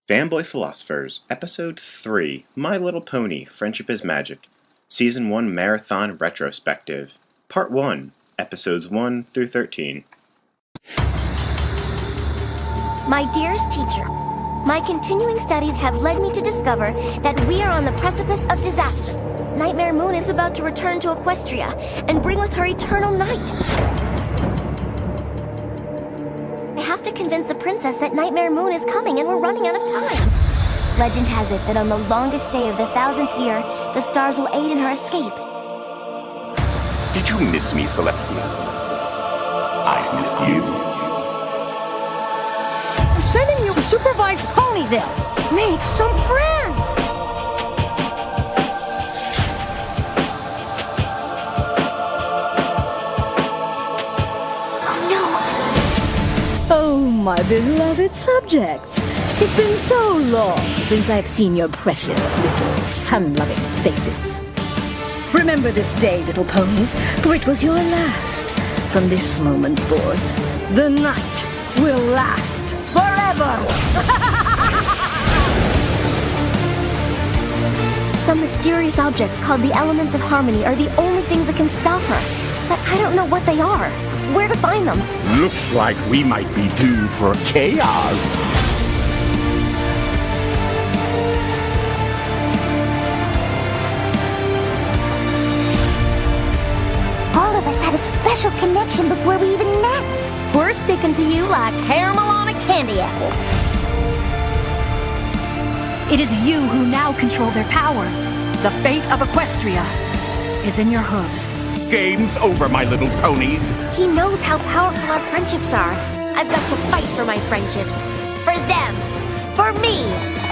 Fanboy Philosophers, Episode 3, My Little Pony, Friendship is Magic, Season 1 Marathon Retrospective, Part 1, Episodes 1 through 13. My dearest teacher, my continuing studies have led me to discover that we are on the precipice of disaster. Nightmare Moon is about to return to Equestria and bring with her eternal night. I have to convince the princess that Nightmare Moon is coming and we're running out of time. Legend has it that on the longest day of the 1000th year, the stars will aid in her escape. Did you miss me, Celestia? I missed you. I'm sending you to supervise Ponyville. Make some friends. Oh, my beloved subjects. It's been so long since I've seen your precious little sun-loving faces. Remember this day, little ponies, for it was your last. From this moment forth, the night will last forever. Some mysterious objects called the Elements of Harmony are the only things that can stop her. But I don't know what they are. Where to find them? Looks like we might be due for chaos. All of us had a special connection before we even met. We're sticking to you like caramel on a candy apple. It is you who now control their power. The fate of Equestria is in your hooves. Game's over, my little ponies. He knows how powerful our friendships are. I've got to fight for my friendships. For them. For me.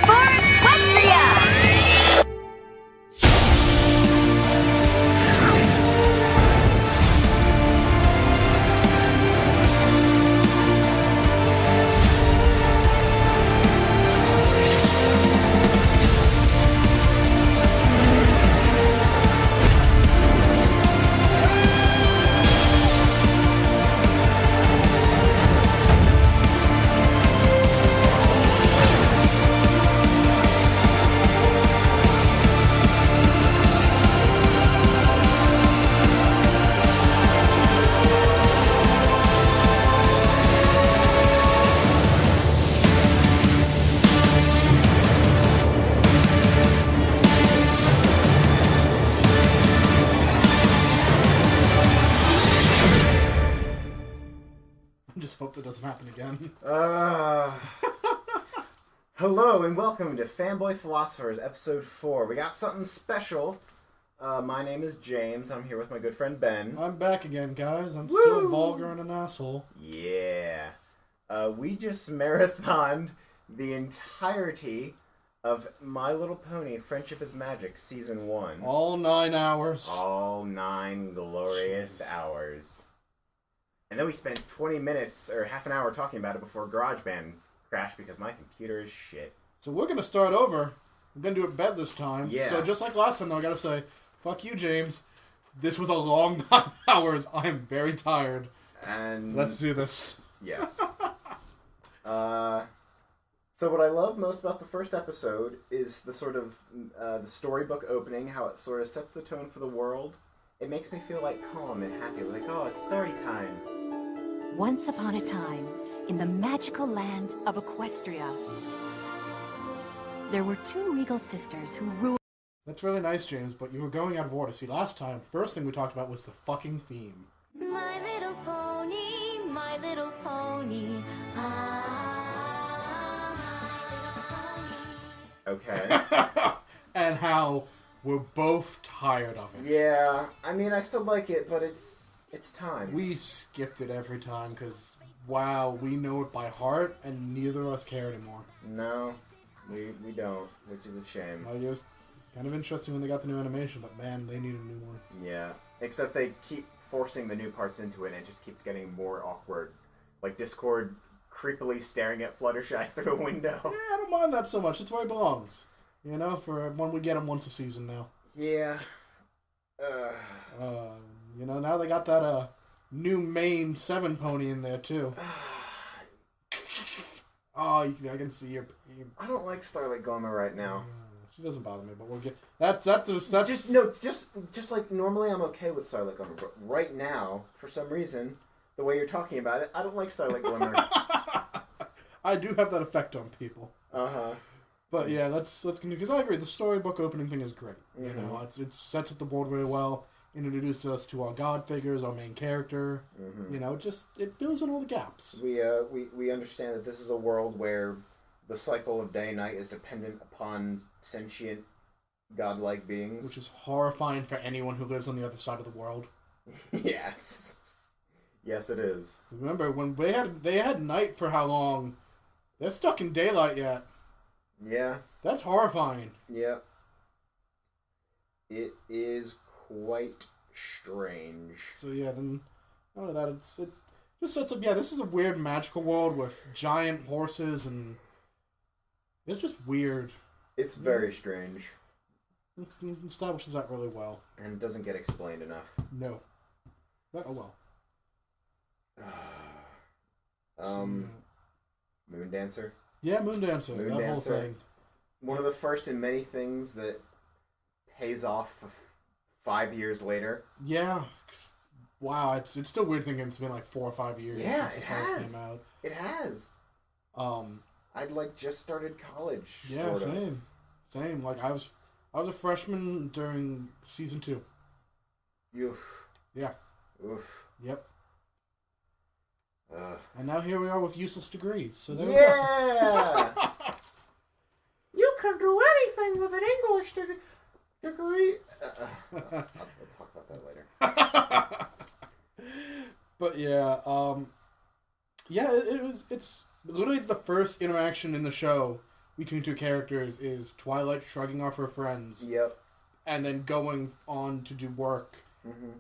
For Equestria! Just hope that doesn't happen again. Hello and welcome to Fanboy Philosophers, Episode 4. We got something special. My name is James. I'm here with my good friend Ben. I'm back again, guys. I'm still vulgar and an asshole. Yeah. We just marathoned the entirety of My Little Pony, Friendship is Magic, Season 1. All 9 hours. All 9 glorious hours. And then we spent 20 minutes or half an hour talking about it before GarageBand crashed because my computer is shit. So we're going to start over. We're going to do it bed this time. Yeah. So just like last time, though, I got to say, fuck you, James. This was a long 9 hours. I am very tired. And let's do this. Yes. So what I love most about the first episode is the sort of the storybook opening, how it sort of sets the tone for the world. It makes me feel like calm and happy, like, oh, it's story time. Once upon a time, in the magical land of Equestria, there were 2 regal sisters who ruled. That's really nice, James, but you were going out of order. See, last time, first thing we talked about was the fucking theme. My little pony, my little pony. Okay. And how we're both tired of it. Yeah, I mean, I still like it, but it's time. We skipped it every time because, wow, we know it by heart, and neither of us care anymore. No, we don't, which is a shame. Well, it was kind of interesting when they got the new animation, but man, they need a new one. Yeah, except they keep forcing the new parts into it, and it just keeps getting more awkward. Like Discord creepily staring at Fluttershy through a window. Yeah, I don't mind that so much. It's where he belongs. You know, for when we get him once a season now. Yeah. You know, now they got that new main 7 pony in there too. Oh, I can see your pain. I don't like Starlight Glimmer right now. She doesn't bother me, but we'll get... That's Just like normally I'm okay with Starlight Glimmer, but right now, for some reason, the way you're talking about it, I don't like Starlight Glimmer. I do have that effect on people. Uh-huh. But yeah, let's continue, because I agree, the storybook opening thing is great. You know, it sets up the world very well, introduces us to our god figures, our main character. You know, it fills in all the gaps. We understand that this is a world where the cycle of day and night is dependent upon sentient, godlike beings. Which is horrifying for anyone who lives on the other side of the world. Yes. Yes, it is. Remember, when they had night for how long? They're stuck in daylight yet. Yeah. That's horrifying. Yep. It is quite strange. So yeah, then out of that, it just sets up. Yeah, this is a weird magical world with giant horses, and it's just weird. It's very strange. It establishes that really well, and it doesn't get explained enough. No. But, oh well. Moon Dancer. Yeah, Moon Dancer. Moon that Dancer. Whole thing. One of the first in many things that pays off 5 years later. Yeah. Wow, it's still weird thinking it's been like 4 or 5 years since this whole came out. It has. I'd like just started college. Yeah, sort of. Same. Like I was a freshman during season 2. Oof. Yeah. Oof. Yep. And now here we are with useless degrees. So there we go. You can do anything with an English degree. I'll talk about that later. But yeah, it's literally the first interaction in the show between two characters is Twilight shrugging off her friends. Yep. And then going on to do work.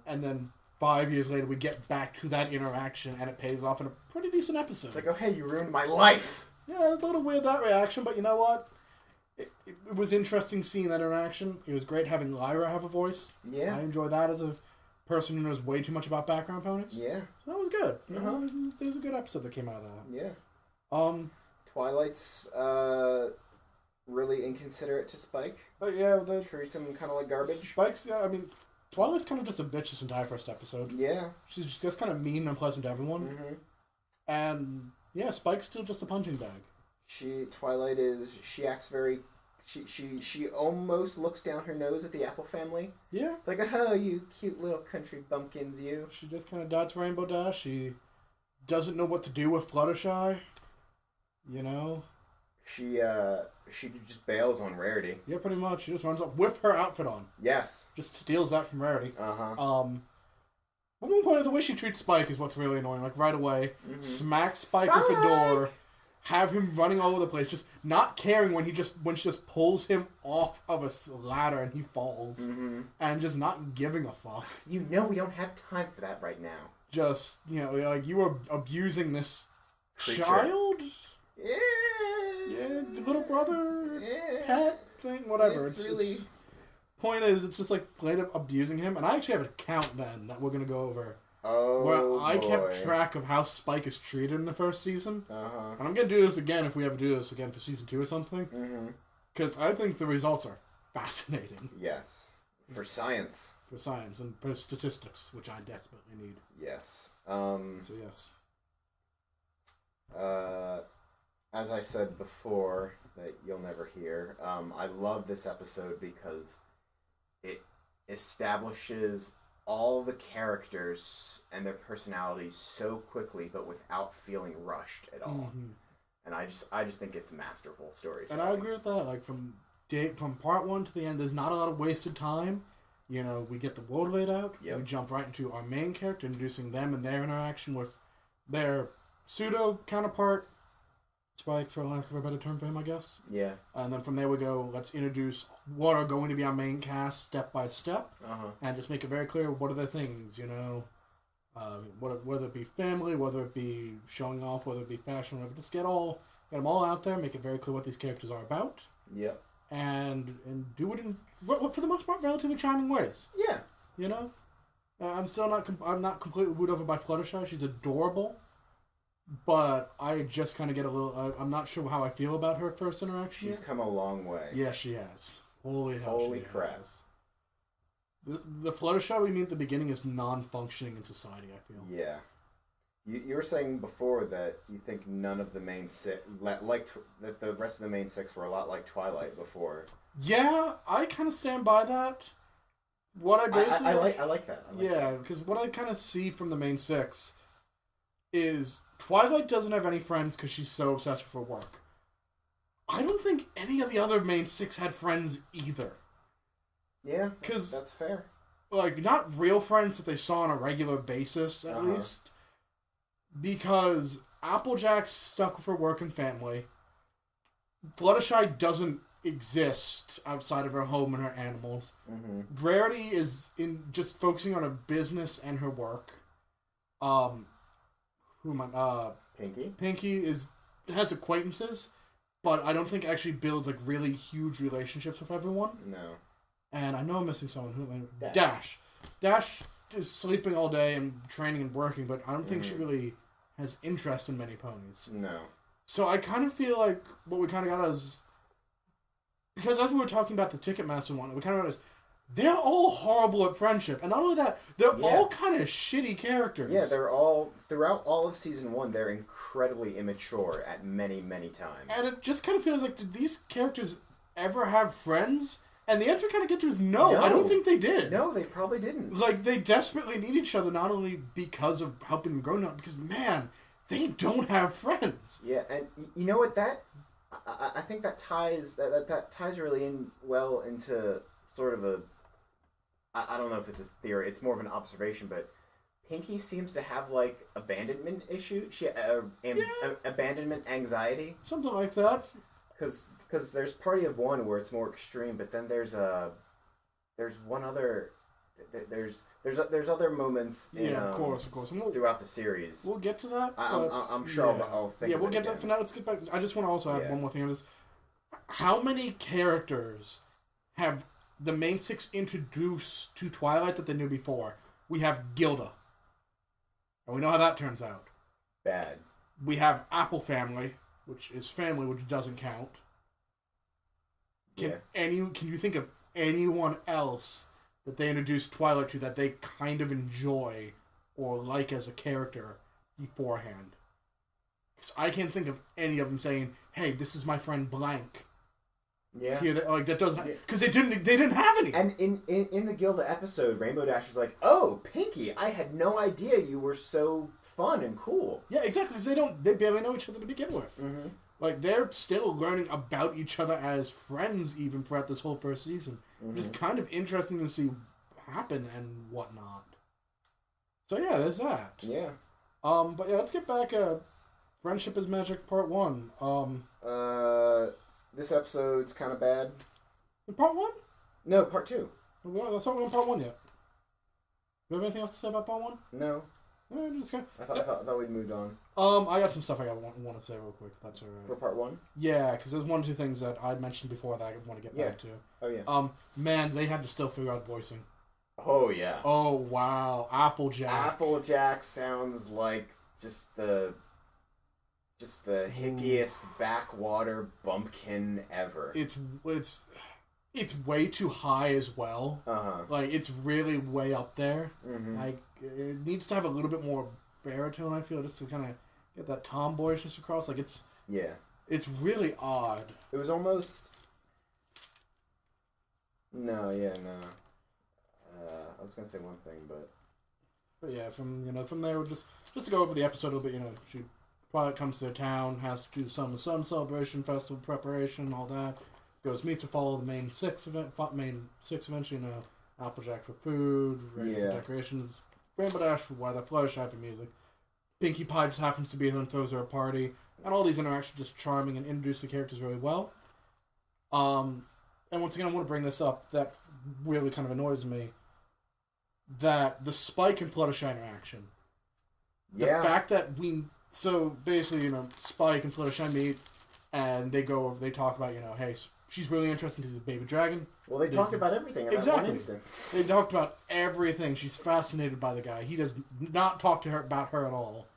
And then 5 years later, we get back to that interaction, and it pays off in a pretty decent episode. It's like, oh, hey, you ruined my life! Yeah, it's a little weird, that reaction, but you know what? It was interesting seeing that interaction. It was great having Lyra have a voice. Yeah. I enjoyed that as a person who knows way too much about background ponies. Yeah. So that was good. You know, there was a good episode that came out of that. Yeah. Twilight's, really inconsiderate to Spike. But yeah, treats him kind of like garbage. Spike's, yeah, I mean... Twilight's kind of just a bitch this entire first episode. Yeah. She's just kind of mean and unpleasant to everyone. And, yeah, Spike's still just a punching bag. Twilight she acts very... She almost looks down her nose at the Apple family. Yeah. It's like, oh, you cute little country bumpkins, you. She just kind of dots Rainbow Dash. She doesn't know what to do with Fluttershy. You know? She just bails on Rarity. Yeah, pretty much. She just runs up with her outfit on. Yes. Just steals that from Rarity. At one point, the way she treats Spike is what's really annoying. Like, right away, smack Spike with a door, have him running all over the place, just not caring when she just pulls him off of a ladder and he falls, and just not giving a fuck. You know we don't have time for that right now. Just, you know, like, you are abusing this creature. Child? Yeah, little brother, pet thing, whatever. It's really... Point is, it's just like played up abusing him, and I actually have a count then that we're gonna go over. Oh, where I boy. kept track of how Spike is treated in the first season, and I'm gonna do this again if we ever do this again for season 2 or something. Because I think the results are fascinating. Yes, for science. For science and for statistics, which I desperately need. Yes. So yes. As I said before, that you'll never hear, I love this episode because it establishes all the characters and their personalities so quickly, but without feeling rushed at all. And I just think it's masterful storytelling. And I agree with that. Like from part 1 to the end, there's not a lot of wasted time. You know, we get the world laid out. Yep. We jump right into our main character, introducing them and their interaction with their pseudo counterpart, Spike, for lack of a better term for him, I guess. Yeah. And then from there we go, let's introduce what are going to be our main cast step by step. And just make it very clear what are the things, you know. Whether it be family, whether it be showing off, whether it be fashion, whatever. Just get them all out there, make it very clear what these characters are about. Yep. And do it in, for the most part, relatively charming ways. Yeah. You know? I'm not completely wooed over by Fluttershy. She's adorable. but I just kind of get a little... I'm not sure how I feel about her first interaction. She's come a long way. Yeah, she has. Holy hell, Holy crap. has. The Fluttershy we meet at the beginning is non-functioning in society, I feel. Yeah. You were saying before that you think none of the main six... that the rest of the main six were a lot like Twilight before. Yeah, I kind of stand by that. What I basically... I like that. Yeah, because what I kind of see from the main six is Twilight doesn't have any friends because she's so obsessed with her work. I don't think any of the other main six had friends either. Yeah, because that's fair. Like, not real friends that they saw on a regular basis, at least. Because Applejack's stuck with her work and family. Fluttershy doesn't exist outside of her home and her animals. Mm-hmm. Rarity is in just focusing on her business and her work. Pinky has acquaintances, but I don't think actually builds like really huge relationships with everyone. No. And I know I'm missing someone. Dash. Dash is sleeping all day and training and working, but I don't think she really has interest in many ponies. No. So I kind of feel like what we kind of got is... Because as we were talking about the Ticketmaster one, we kind of realized they're all horrible at friendship. And not only that, they're all kind of shitty characters. Yeah, they're all... Throughout all of Season 1, they're incredibly immature at many, many times. And it just kind of feels like, did these characters ever have friends? And the answer kind of get to is no. I don't think they did. No, they probably didn't. Like, they desperately need each other, not only because of helping them grow up, because, man, they don't have friends. Yeah, and you know what, I think that ties that ties really well into sort of a... I don't know if it's a theory, it's more of an observation, but Pinky seems to have, like, abandonment issue. Abandonment anxiety. Something like that. Because there's Party of One where it's more extreme, but then there's one other... There's other moments of course. throughout the series. We'll get to that. I'm sure I'll think. Yeah, we'll get to that. For now, let's get back. I just want to also add one more thing on this. How many characters have the main six introduced to Twilight that they knew before? We have Gilda, and we know how that turns out. Bad. We have Apple Family, which is family, which doesn't count. Can you think of anyone else that they introduced Twilight to that they kind of enjoy or like as a character beforehand? Because I can't think of any of them saying, "Hey, this is my friend blank." Yeah. Here, that doesn't because they didn't have any. And in the Gilda episode, Rainbow Dash is like, "Oh, Pinky, I had no idea you were so fun and cool." Yeah, exactly. Because they barely know each other to begin with. Mm-hmm. Like, they're still learning about each other as friends even throughout this whole first season. Mm-hmm. Just kind of interesting to see happen and whatnot. So yeah, there's that. Yeah. But yeah, let's get back. Friendship is Magic Part 1. This episode's kind of bad. Part 1? No, Part 2. Well, that's not on Part 1 yet. Do you have anything else to say about Part 1? No. Just kinda, I thought we'd moved on. I got some stuff I want to say real quick. If that's alright. For Part 1? Yeah, because there's one or two things that I mentioned before that I want to get back to. Oh yeah. Man, they had to still figure out voicing. Oh yeah. Oh wow, Applejack. Applejack sounds like just the hickiest backwater bumpkin ever. It's way too high as well. Like, it's really way up there. Mm-hmm. Like, it needs to have a little bit more baritone, I feel, just to kind of get that tomboyishness across. Like, it's really odd. It was almost... No. I was going to say one thing, but... But yeah, from there, just to go over the episode a little bit, Twilight comes to their town, has to do the Sun celebration, festival preparation, all that. Goes meets to follow the main six event. Applejack for food, ready for decorations, Rainbow Dash for weather, Fluttershy for music. Pinkie Pie just happens to be there and throws her a party, and all these interactions just charming and introduce the characters really well. And once again, I want to bring this up that really kind of annoys me. That the Spike and Fluttershy interaction. The fact that so basically, Spike and Fluttershy meet, and they talk about, hey, she's really interesting because he's a baby dragon. Well, they talked about everything in that one instance. They talked about everything. She's fascinated by the guy. He does not talk to her about her at all.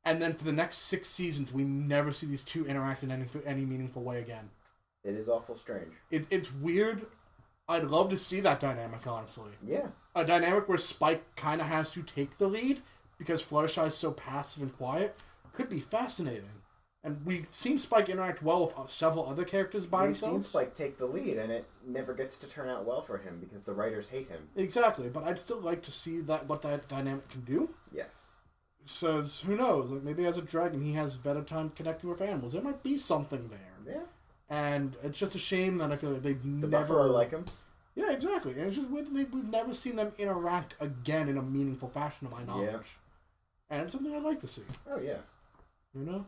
and then for the next 6 seasons, we never see these two interact in any meaningful way again. It is awful strange. It's weird. I'd love to see that dynamic, honestly. Yeah. A dynamic where Spike kind of has to take the lead because Fluttershy is so passive and quiet could be fascinating. And we've seen Spike interact well with several other characters by himself. We've seen Spike take the lead, and it never gets to turn out well for him because the writers hate him. Exactly, but I'd still like to see what that dynamic can do. Yes. Says, who knows? Like maybe as a dragon, he has better time connecting with animals. There might be something there. Yeah. And it's just a shame that I feel like they've The never... Buffalo like him. Yeah, exactly. And it's just weird that we've never seen them interact again in a meaningful fashion, to my knowledge. Yeah. And it's something I'd like to see. Oh, yeah. You know?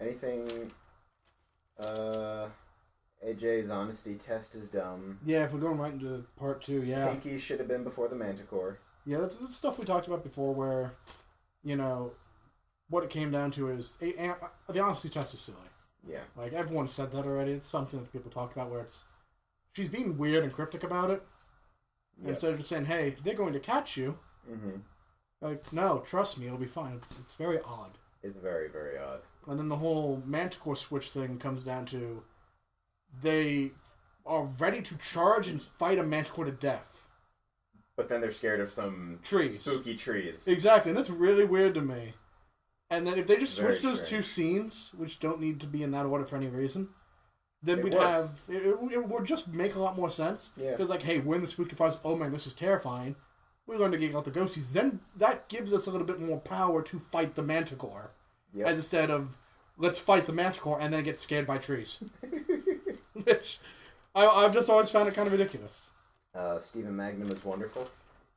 Anything... AJ's honesty test is dumb. Yeah, if we're going right into part 2, yeah. Pinky should have been before the Manticore. Yeah, that's stuff we talked about before where, you know, what it came down to is... the honesty test is silly. Yeah. Like, everyone said that already. It's something that people talk about where it's... She's being weird and cryptic about it. Yep. Instead of just saying, hey, they're going to catch you. Mm-hmm. Like, no, trust me, it'll be fine. It's very odd. It's very, very odd. And then the whole Manticore switch thing comes down to... They are ready to charge and fight a Manticore to death. But then they're scared of some Trees. spooky trees. Exactly, and that's really weird to me. And then if they just Very switch those strange. 2 scenes, which don't need to be in that order for any reason, then It we'd works. have... It would just make a lot more sense. Yeah. Because, like, hey, we're in the spooky forest. Oh, man, this is terrifying. We learn to get out the ghosties. Then that gives us a little bit more power to fight the Manticore. Yep. As instead of, let's fight the Manticore and then get scared by trees. Which I've just always found it kind of ridiculous. Stephen Magnum is wonderful.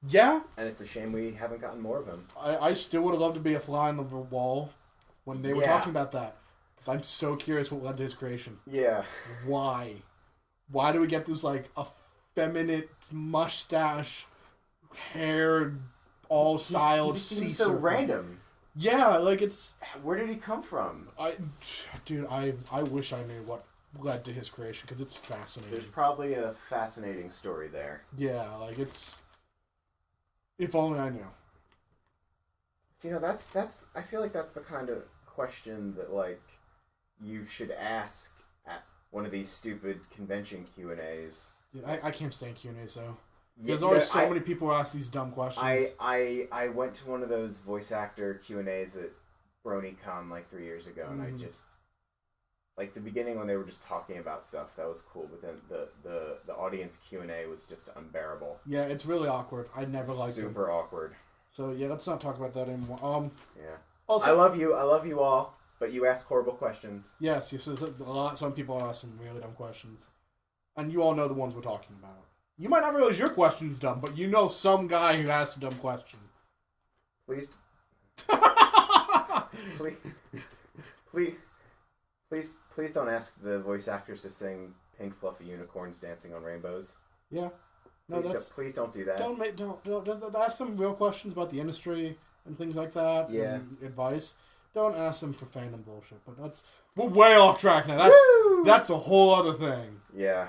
Yeah, And it's a shame we haven't gotten more of him. I still would have loved to be a fly on the wall when they were Yeah. talking about that. Because I'm so curious what led to his creation. Yeah. Why? Why do we get this, like, effeminate, mustache, haired, all-styled He sea seems so serpent? random. Yeah, like, it's... Where did he come from? Dude, I wish I knew what led to his creation, because it's fascinating. There's probably a fascinating story there. Yeah, like, it's... If only I knew. You know, that's. I feel like that's the kind of question that, like, you should ask at one of these stupid convention Q&As. Dude, I can't stand Q&As, though. There's always so many people who ask these dumb questions. I went to one of those voice actor Q&As at BronyCon like 3 years ago, and I just... Like, the beginning when they were just talking about stuff, that was cool, but then the audience Q&A was just unbearable. Yeah, it's really awkward. I never liked them. Super awkward. So, yeah, let's not talk about that anymore. Yeah. Also, I love you all, but you ask horrible questions. Yes, some people ask some really dumb questions. And you all know the ones we're talking about. You might not realize your question's dumb, but you know some guy who asked a dumb question. Please Please don't ask the voice actors to sing Pink Fluffy Unicorns Dancing on Rainbows. Yeah. No, Please don't do that. Don't ask them real questions about the industry and things like that. Yeah. And advice. Don't ask them for fandom bullshit. But we're way off track now. That's a whole other thing. Yeah.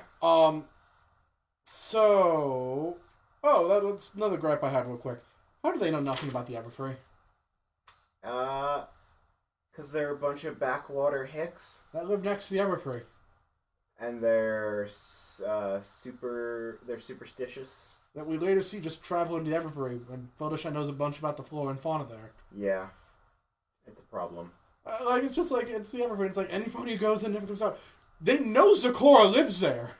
So, that's another gripe I had real quick. How do they know nothing about the Everfree? Because they're a bunch of backwater hicks. That live next to the Everfree. And they're superstitious. That we later see just traveling to the Everfree when Fluttershy knows a bunch about the flora and fauna there. Yeah. It's a problem. It's just like, it's the Everfree. It's like any pony who goes in never comes out. They know Zecora lives there.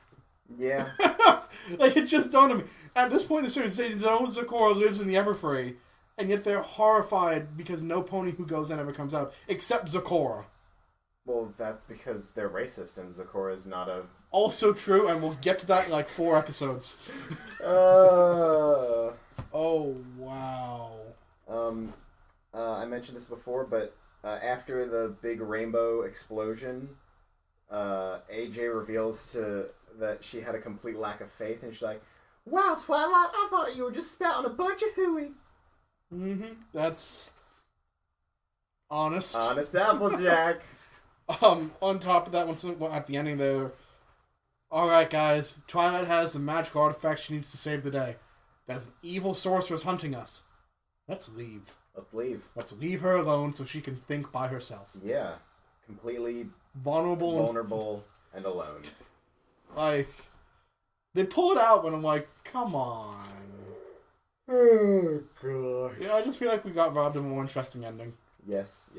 Yeah. Like, it just dawned on me. At this point in the series, they know Zecora lives in the Everfree, and yet they're horrified because no pony who goes in ever comes out, except Zecora. Well, that's because they're racist, and Zecora's not a... Also true, and we'll get to that in like 4 episodes. Oh, wow. I mentioned this before, but after the big rainbow explosion, AJ reveals that she had a complete lack of faith, and she's like, "Wow, Twilight, I thought you were just spouting a bunch of hooey." Mm-hmm. That's honest. Honest Applejack. On top of that, at the ending there, alright guys, Twilight has the magical artifact she needs to save the day. There's an evil sorceress hunting us. Let's leave. Let's leave. Let's leave her alone so she can think by herself. Yeah. Completely vulnerable and alone. Like, they pull it out, but I'm like, come on. Oh, God. Yeah, I just feel like we got robbed of a more interesting ending. Yes.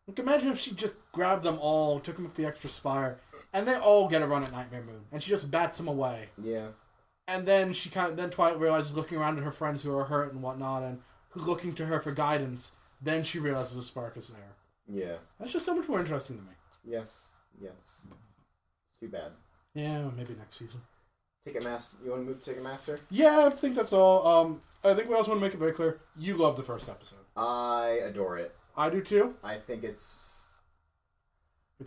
Like, imagine if she just grabbed them all, took them up the extra spire, and they all get a run at Nightmare Moon, and she just bats them away. Yeah. And then then Twilight realizes, looking around at her friends who are hurt and whatnot, and who's looking to her for guidance, then she realizes a spark is there. Yeah. That's just so much more interesting to me. Yes. Too bad. Yeah, maybe next season. Ticketmaster. You want to move to Ticketmaster? Yeah, I think that's all. I think we also want to make it very clear, you love the first episode. I adore it. I do too. I think it's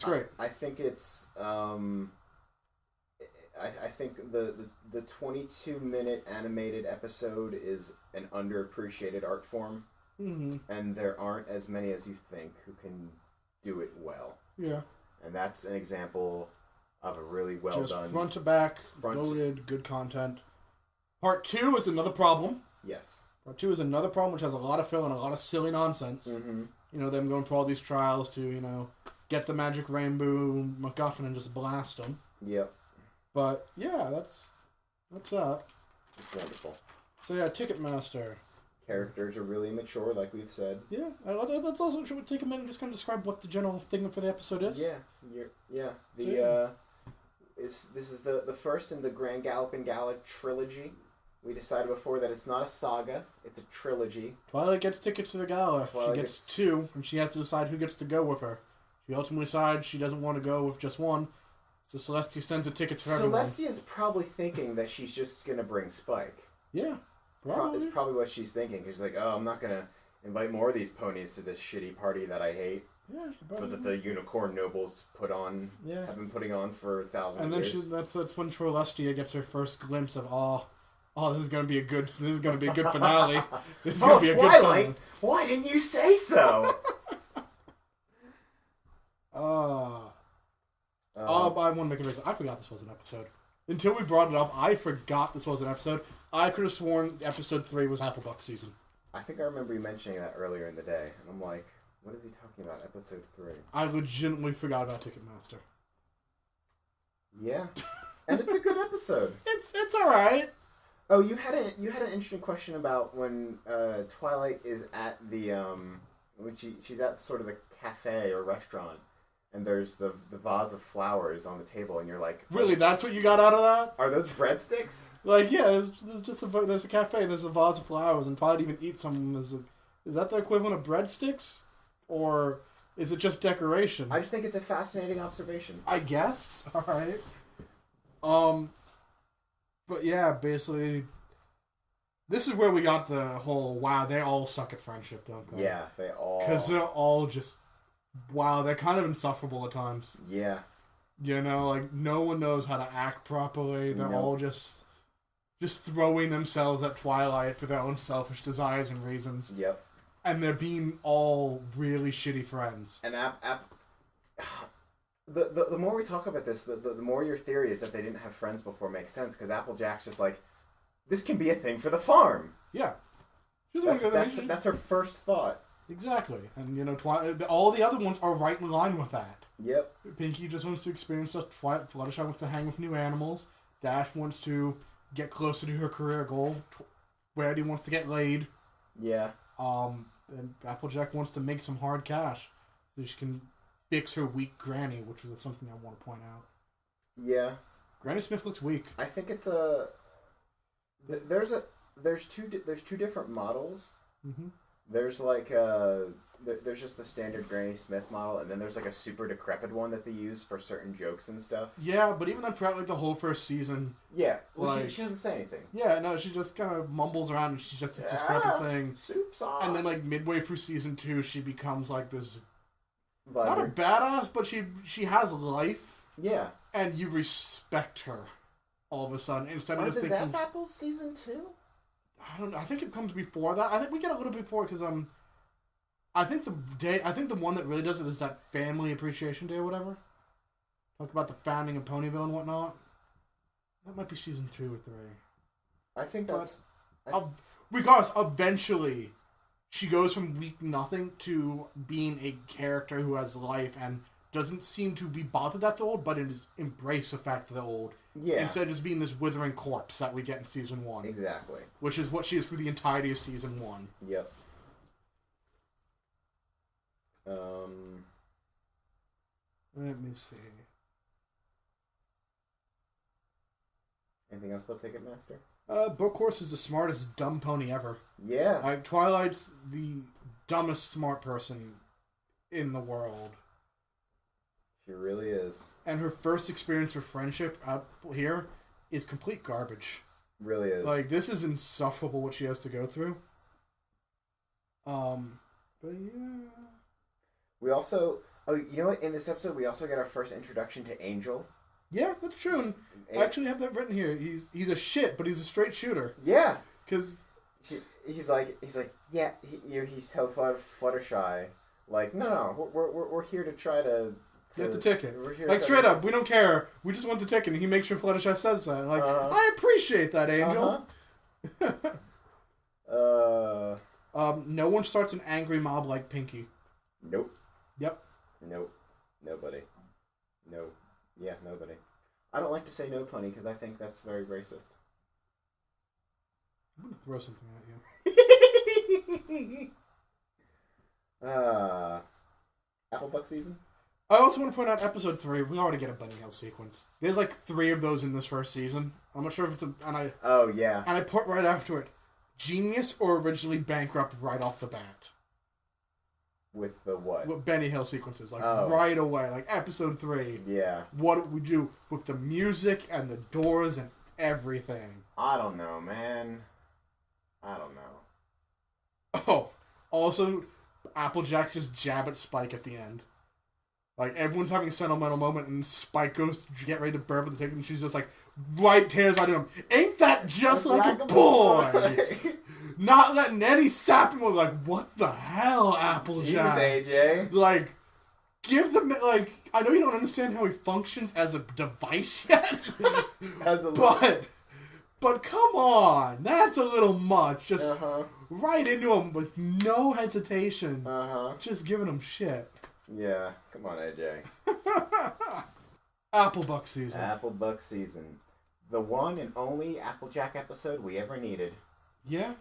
great. I think it's I think the 22-minute animated episode is an underappreciated art form. Mm-hmm. And there aren't as many as you think who can do it well. Yeah. And that's an example of a really well done. Just front to back, loaded, good content. Part 2 is another problem. Yes. Part 2 is another problem which has a lot of fill and a lot of silly nonsense. Mm-hmm. You know, them going for all these trials to, get the magic rainbow MacGuffin and just blast them. Yep. But, yeah, that's that. It's wonderful. So, yeah, Ticketmaster. Characters are really mature, like we've said. Yeah, that's also, should we take a minute and just kind of describe what the general thing for the episode is? Yeah. This is the first in the Grand Galloping Gala trilogy. We decided before that it's not a saga, it's a trilogy. Twilight gets tickets to the gala. She gets 2, and she has to decide who gets to go with her. She ultimately decides she doesn't want to go with just one, so Celestia sends the tickets for everyone. Celestia's probably thinking that she's just going to bring Spike. Yeah. Probably. It's probably what she's thinking. She's like, oh, I'm not going to invite more of these ponies to this shitty party that I hate. Yeah, was it the unicorn nobles have been putting on for thousands of years. And then that's when Celestia gets her first glimpse of, this is gonna be a good finale. This is gonna be a good Twilight, why didn't you say so? I want to make a reason. I forgot this was an episode. Until we brought it up, I forgot this was an episode. I could have sworn episode 3 was Applebuck season. I think I remember you mentioning that earlier in the day, and I'm like, what is he talking about? Episode 3. I legitimately forgot about Ticketmaster. Yeah, and it's a good episode. It's all right. Oh, you had an interesting question about when Twilight is at the when she's at sort of the cafe or restaurant, and there's the vase of flowers on the table, and you're like, really, that's what you got out of that? Are those breadsticks? Like, yeah, there's a cafe, and there's a vase of flowers, and Twilight even eats some. Is that the equivalent of breadsticks, or is it just decoration? I just think it's a fascinating observation. I guess. All right. But yeah, basically, this is where we got the whole, wow, they all suck at friendship, don't they? Yeah, they all... Because they're all just, wow, they're kind of insufferable at times. Yeah. Like, no one knows how to act properly. They're all just throwing themselves at Twilight for their own selfish desires and reasons. Yep. And they're being all really shitty friends. And the more we talk about this, the more your theory is that they didn't have friends before makes sense, because Applejack's just like, this can be a thing for the farm. Yeah. That's her first thought. Exactly. And, Twilight, all the other ones are right in line with that. Yep. Pinkie just wants to experience stuff. Fluttershy wants to hang with new animals. Dash wants to get closer to her career goal. Rarity wants to get laid. Yeah. And Applejack wants to make some hard cash so she can fix her weak granny, which was something I want to point out. Yeah. Granny Smith looks weak. I think it's there's two different models. Mm-hmm. There's like there's just the standard Granny Smith model, and then there's like a super decrepit one that they use for certain jokes and stuff. Yeah, but even then throughout like the whole first season. Yeah, well, like, she doesn't say anything. Yeah, no, she just kind of mumbles around, and she's just this decrepit thing. Soup's on. And then like midway through season 2, she becomes like this. Vibrant. Not a badass, but she has life. Yeah. And you respect her all of a sudden instead of just thinking. thinking. Is that Apple's season 2? I don't know. I think it comes before that. I think we get a little before because I think the one that really does it is that Family Appreciation Day or whatever. Talk about the founding of Ponyville and whatnot. That might be season 2 or 3. I think that's. Regardless, eventually, she goes from weak nothing to being a character who has life and doesn't seem to be bothered that they're old, but embrace the fact that they're old. Yeah. Instead of just being this withering corpse that we get in season 1. Exactly. Which is what she is for the entirety of season 1. Yep. Let me see. Anything else about Ticketmaster? Bookhorse is the smartest dumb pony ever. Yeah. Like, Twilight's the dumbest smart person in the world. She really is. And her first experience with friendship out here is complete garbage. Really is. Like, this is insufferable what she has to go through. But yeah. We also... Oh, you know what? In this episode, we also get our first introduction to Angel. Yeah, that's true. And I actually have that written here. He's a shit, but he's a straight shooter. Yeah. Because... He's like, yeah, he's so Fluttershy. Like, no, we're here to try to get the ticket. We're here like, straight up, we don't care. We just want the ticket. And he makes sure Fluttershy says that. Like, I appreciate that, Angel. No one starts an angry mob like Pinky. Nope. Yep. Nope. Nobody. No. Yeah, nobody. I don't like to say no punny because I think that's very racist. I'm gonna throw something at you. Applebuck season? I also want to point out episode 3. We already get a Bunny Hill sequence. There's like 3 of those in this first season. I'm not sure if it's Oh, yeah. And I put right after it, genius or originally bankrupt right off the bat. With the what? With Benny Hill sequences, like right away, like episode 3. Yeah. What we do with the music and the doors and everything. I don't know, man. I don't know. Oh, also, Applejack's just jab at Spike at the end. Like, everyone's having a sentimental moment, and Spike goes to get ready to burn with the ticket, and she's just like, tears right in him. Ain't that just like a boy? Not letting any sap him. Like, what the hell, Applejack? Jeez, AJ. Like, give them, like, I know you don't understand how he functions as a device yet. But come on, that's a little much. Just right into him with no hesitation. Just giving him shit. Yeah, come on, AJ. Applebuck season. Applebuck season. The one and only Applejack episode we ever needed. Yeah.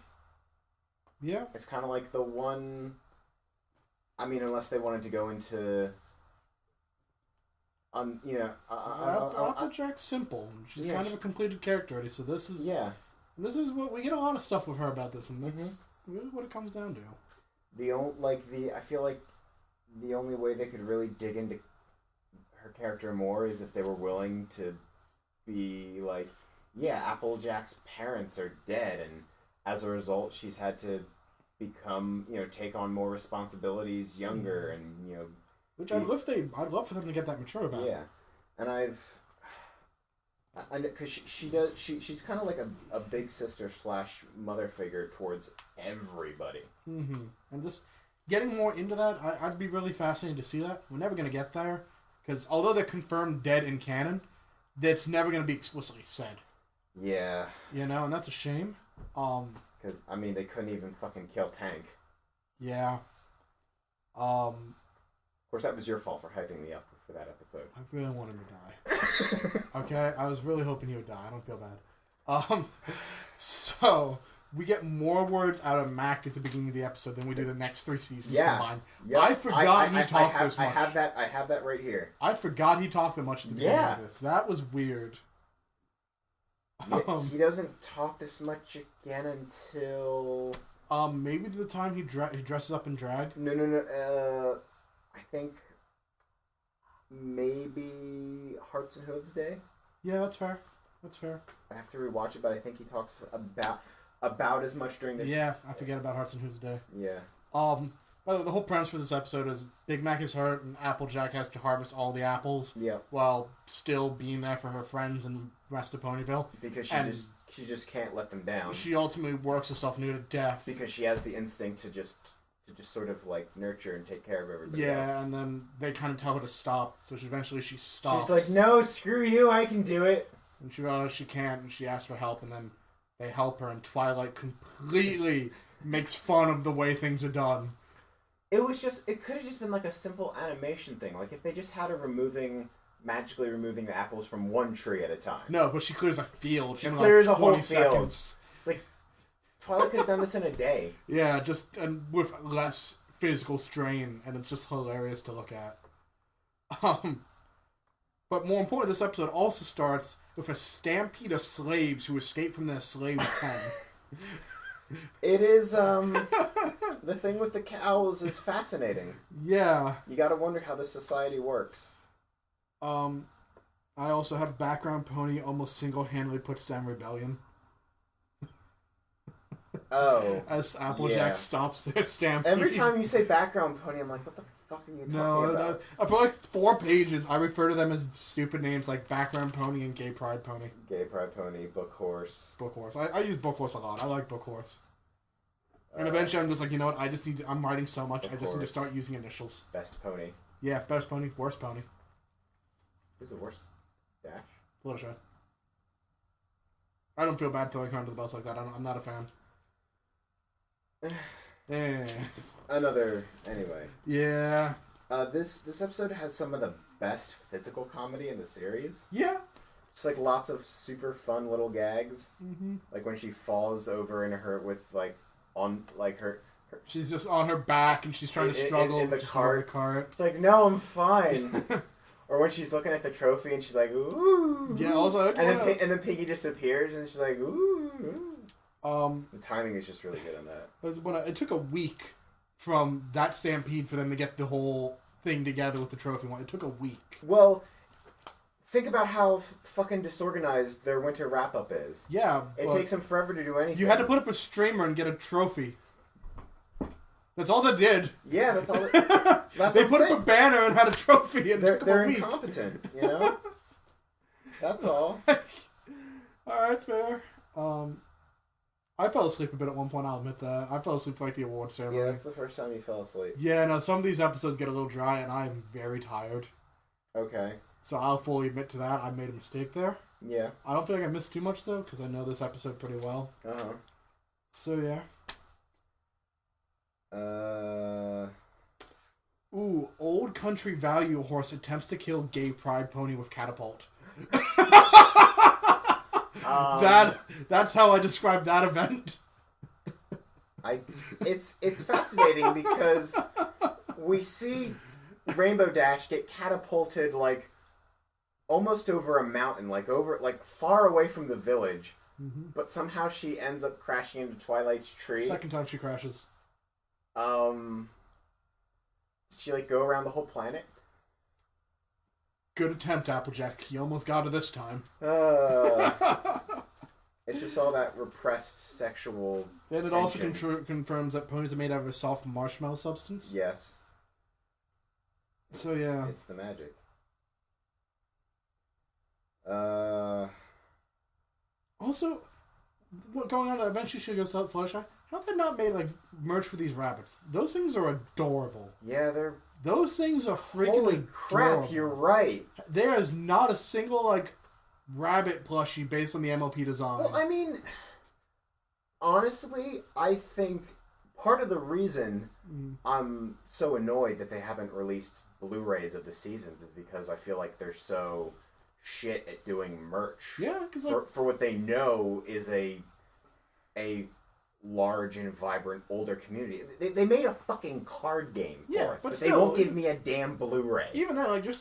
Yeah. It's kind of like the one... I mean, unless they wanted to go into... Applejack's simple. She's kind of a completed character already, so this is... Yeah. This is what... We get a lot of stuff with her about this, and that's really what it comes down to. I feel like the only way they could really dig into her character more is if they were willing to be like, yeah, Applejack's parents are dead, and as a result, she's had to become, take on more responsibilities younger, and, Which I'd love for them to get that mature about. Yeah. And because she's kind of like a big sister / mother figure towards everybody. Mm-hmm. And just getting more into that, I'd be really fascinated to see that. We're never going to get there, because although they're confirmed dead in canon, that's never going to be explicitly said. Yeah. And that's a shame. Because, they couldn't even fucking kill Tank. Yeah. Of course, that was your fault for hyping me up for that episode. I really want him to die. Okay? I was really hoping he would die. I don't feel bad. So, we get more words out of Mac at the beginning of the episode than we do the next 3 seasons combined. Yep. I forgot he talked this much. I have that right here. I forgot he talked that much at the beginning of this. That was weird. He doesn't talk this much again until... maybe the time he dresses up in drag? No. I think maybe Hearts and Hooves Day. Yeah, that's fair. I have to rewatch it, but I think he talks about as much during this. Yeah, I forget about Hearts and Hooves Day. Yeah. By the way, the whole premise for this episode is Big Mac is hurt and Applejack has to harvest all the apples. Yeah. While still being there for her friends in West of Ponyville. Because she just can't let them down. She ultimately works herself near to death. Because she has the instinct to just sort of like nurture and take care of everybody else. Yeah, and then they kind of tell her to stop, so eventually she stops. She's like, no, screw you, I can do it. And she realizes she can't, and she asks for help, and then they help her, and Twilight completely makes fun of the way things are done. It could have just been like a simple animation thing. Like if they just had her magically removing the apples from one tree at a time. No, but she clears a field. She clears like a whole 20 field. seconds. It's like, Twilight could have done this in a day. Yeah, and with less physical strain, and it's just hilarious to look at. But more important, this episode also starts with a stampede of slaves who escape from their slave pen. It is, the thing with the cows is fascinating. Yeah. You gotta wonder how this society works. I also have background pony almost single-handedly puts down rebellion. Oh. As Applejack stops their stampede. Every time you say background pony, I'm like, what the fuck are you talking about? No, for like 4 pages, I refer to them as stupid names like background pony and gay pride pony. Gay pride pony, book horse. Book horse. I use book horse a lot. I like book horse. And eventually I'm just like, you know what, I'm writing so much, I just need to start using initials. Best pony. Yeah, best pony, worst pony. Who's the worst? Dash? Fluttershy. I don't feel bad throwing her under the bus like that. I'm not a fan. Anyway. Yeah. This episode has some of the best physical comedy in the series. Yeah. It's like lots of super fun little gags. Mm-hmm. Like when she falls over in her with like on like her she's just on her back and she's trying to struggle in the cart. It's like, no, I'm fine. Or when she's looking at the trophy and she's like, ooh. Yeah, also and then Piggy disappears and she's like, ooh. The timing is just really good on that. It took a week from that stampede for them to get the whole thing together with the trophy one. It took a week. Well, think about how fucking disorganized their winter wrap-up is. Yeah. It takes them forever to do anything. You had to put up a streamer and get a trophy. That's all they did. Yeah, that's all. They put up a banner and had a trophy, and they're a week. Incompetent, you know. That's all. All right, fair. I fell asleep a bit at one point. I'll admit that. I fell asleep for like the award ceremony. Yeah, that's the first time you fell asleep. Yeah, no. Some of these episodes get a little dry, and I'm very tired. Okay. So I'll fully admit to that. I made a mistake there. Yeah. I don't feel like I missed too much though, because I know this episode pretty well. So yeah. Ooh, old country value horse attempts to kill gay pride pony with catapult. That's how I describe that event. It's fascinating because we see Rainbow Dash get catapulted like almost over a mountain, like far away from the village, but somehow she ends up crashing into Twilight's tree. Second time she crashes. Did she like go around the whole planet? Good attempt, Applejack. You almost got it this time. It's just all that repressed sexual. And it also confirms that ponies are made out of a soft marshmallow substance. Yes. So yeah, it's the magic. Also, what going on? Eventually, she goes to Fluttershy. How have they not made like merch for these rabbits? Those things are adorable. Yeah, those things are freaking holy crap! adorable. You're right. There is not a single like rabbit plushie based on the MLP design. Well, I mean, honestly, I think part of the reason I'm so annoyed that they haven't released Blu-rays of the seasons is because I feel like they're so shit at doing merch. Yeah, because for what they know is a large and vibrant older community. They made a fucking card game for us, but still, they won't give me a damn Blu-ray. Even then, I can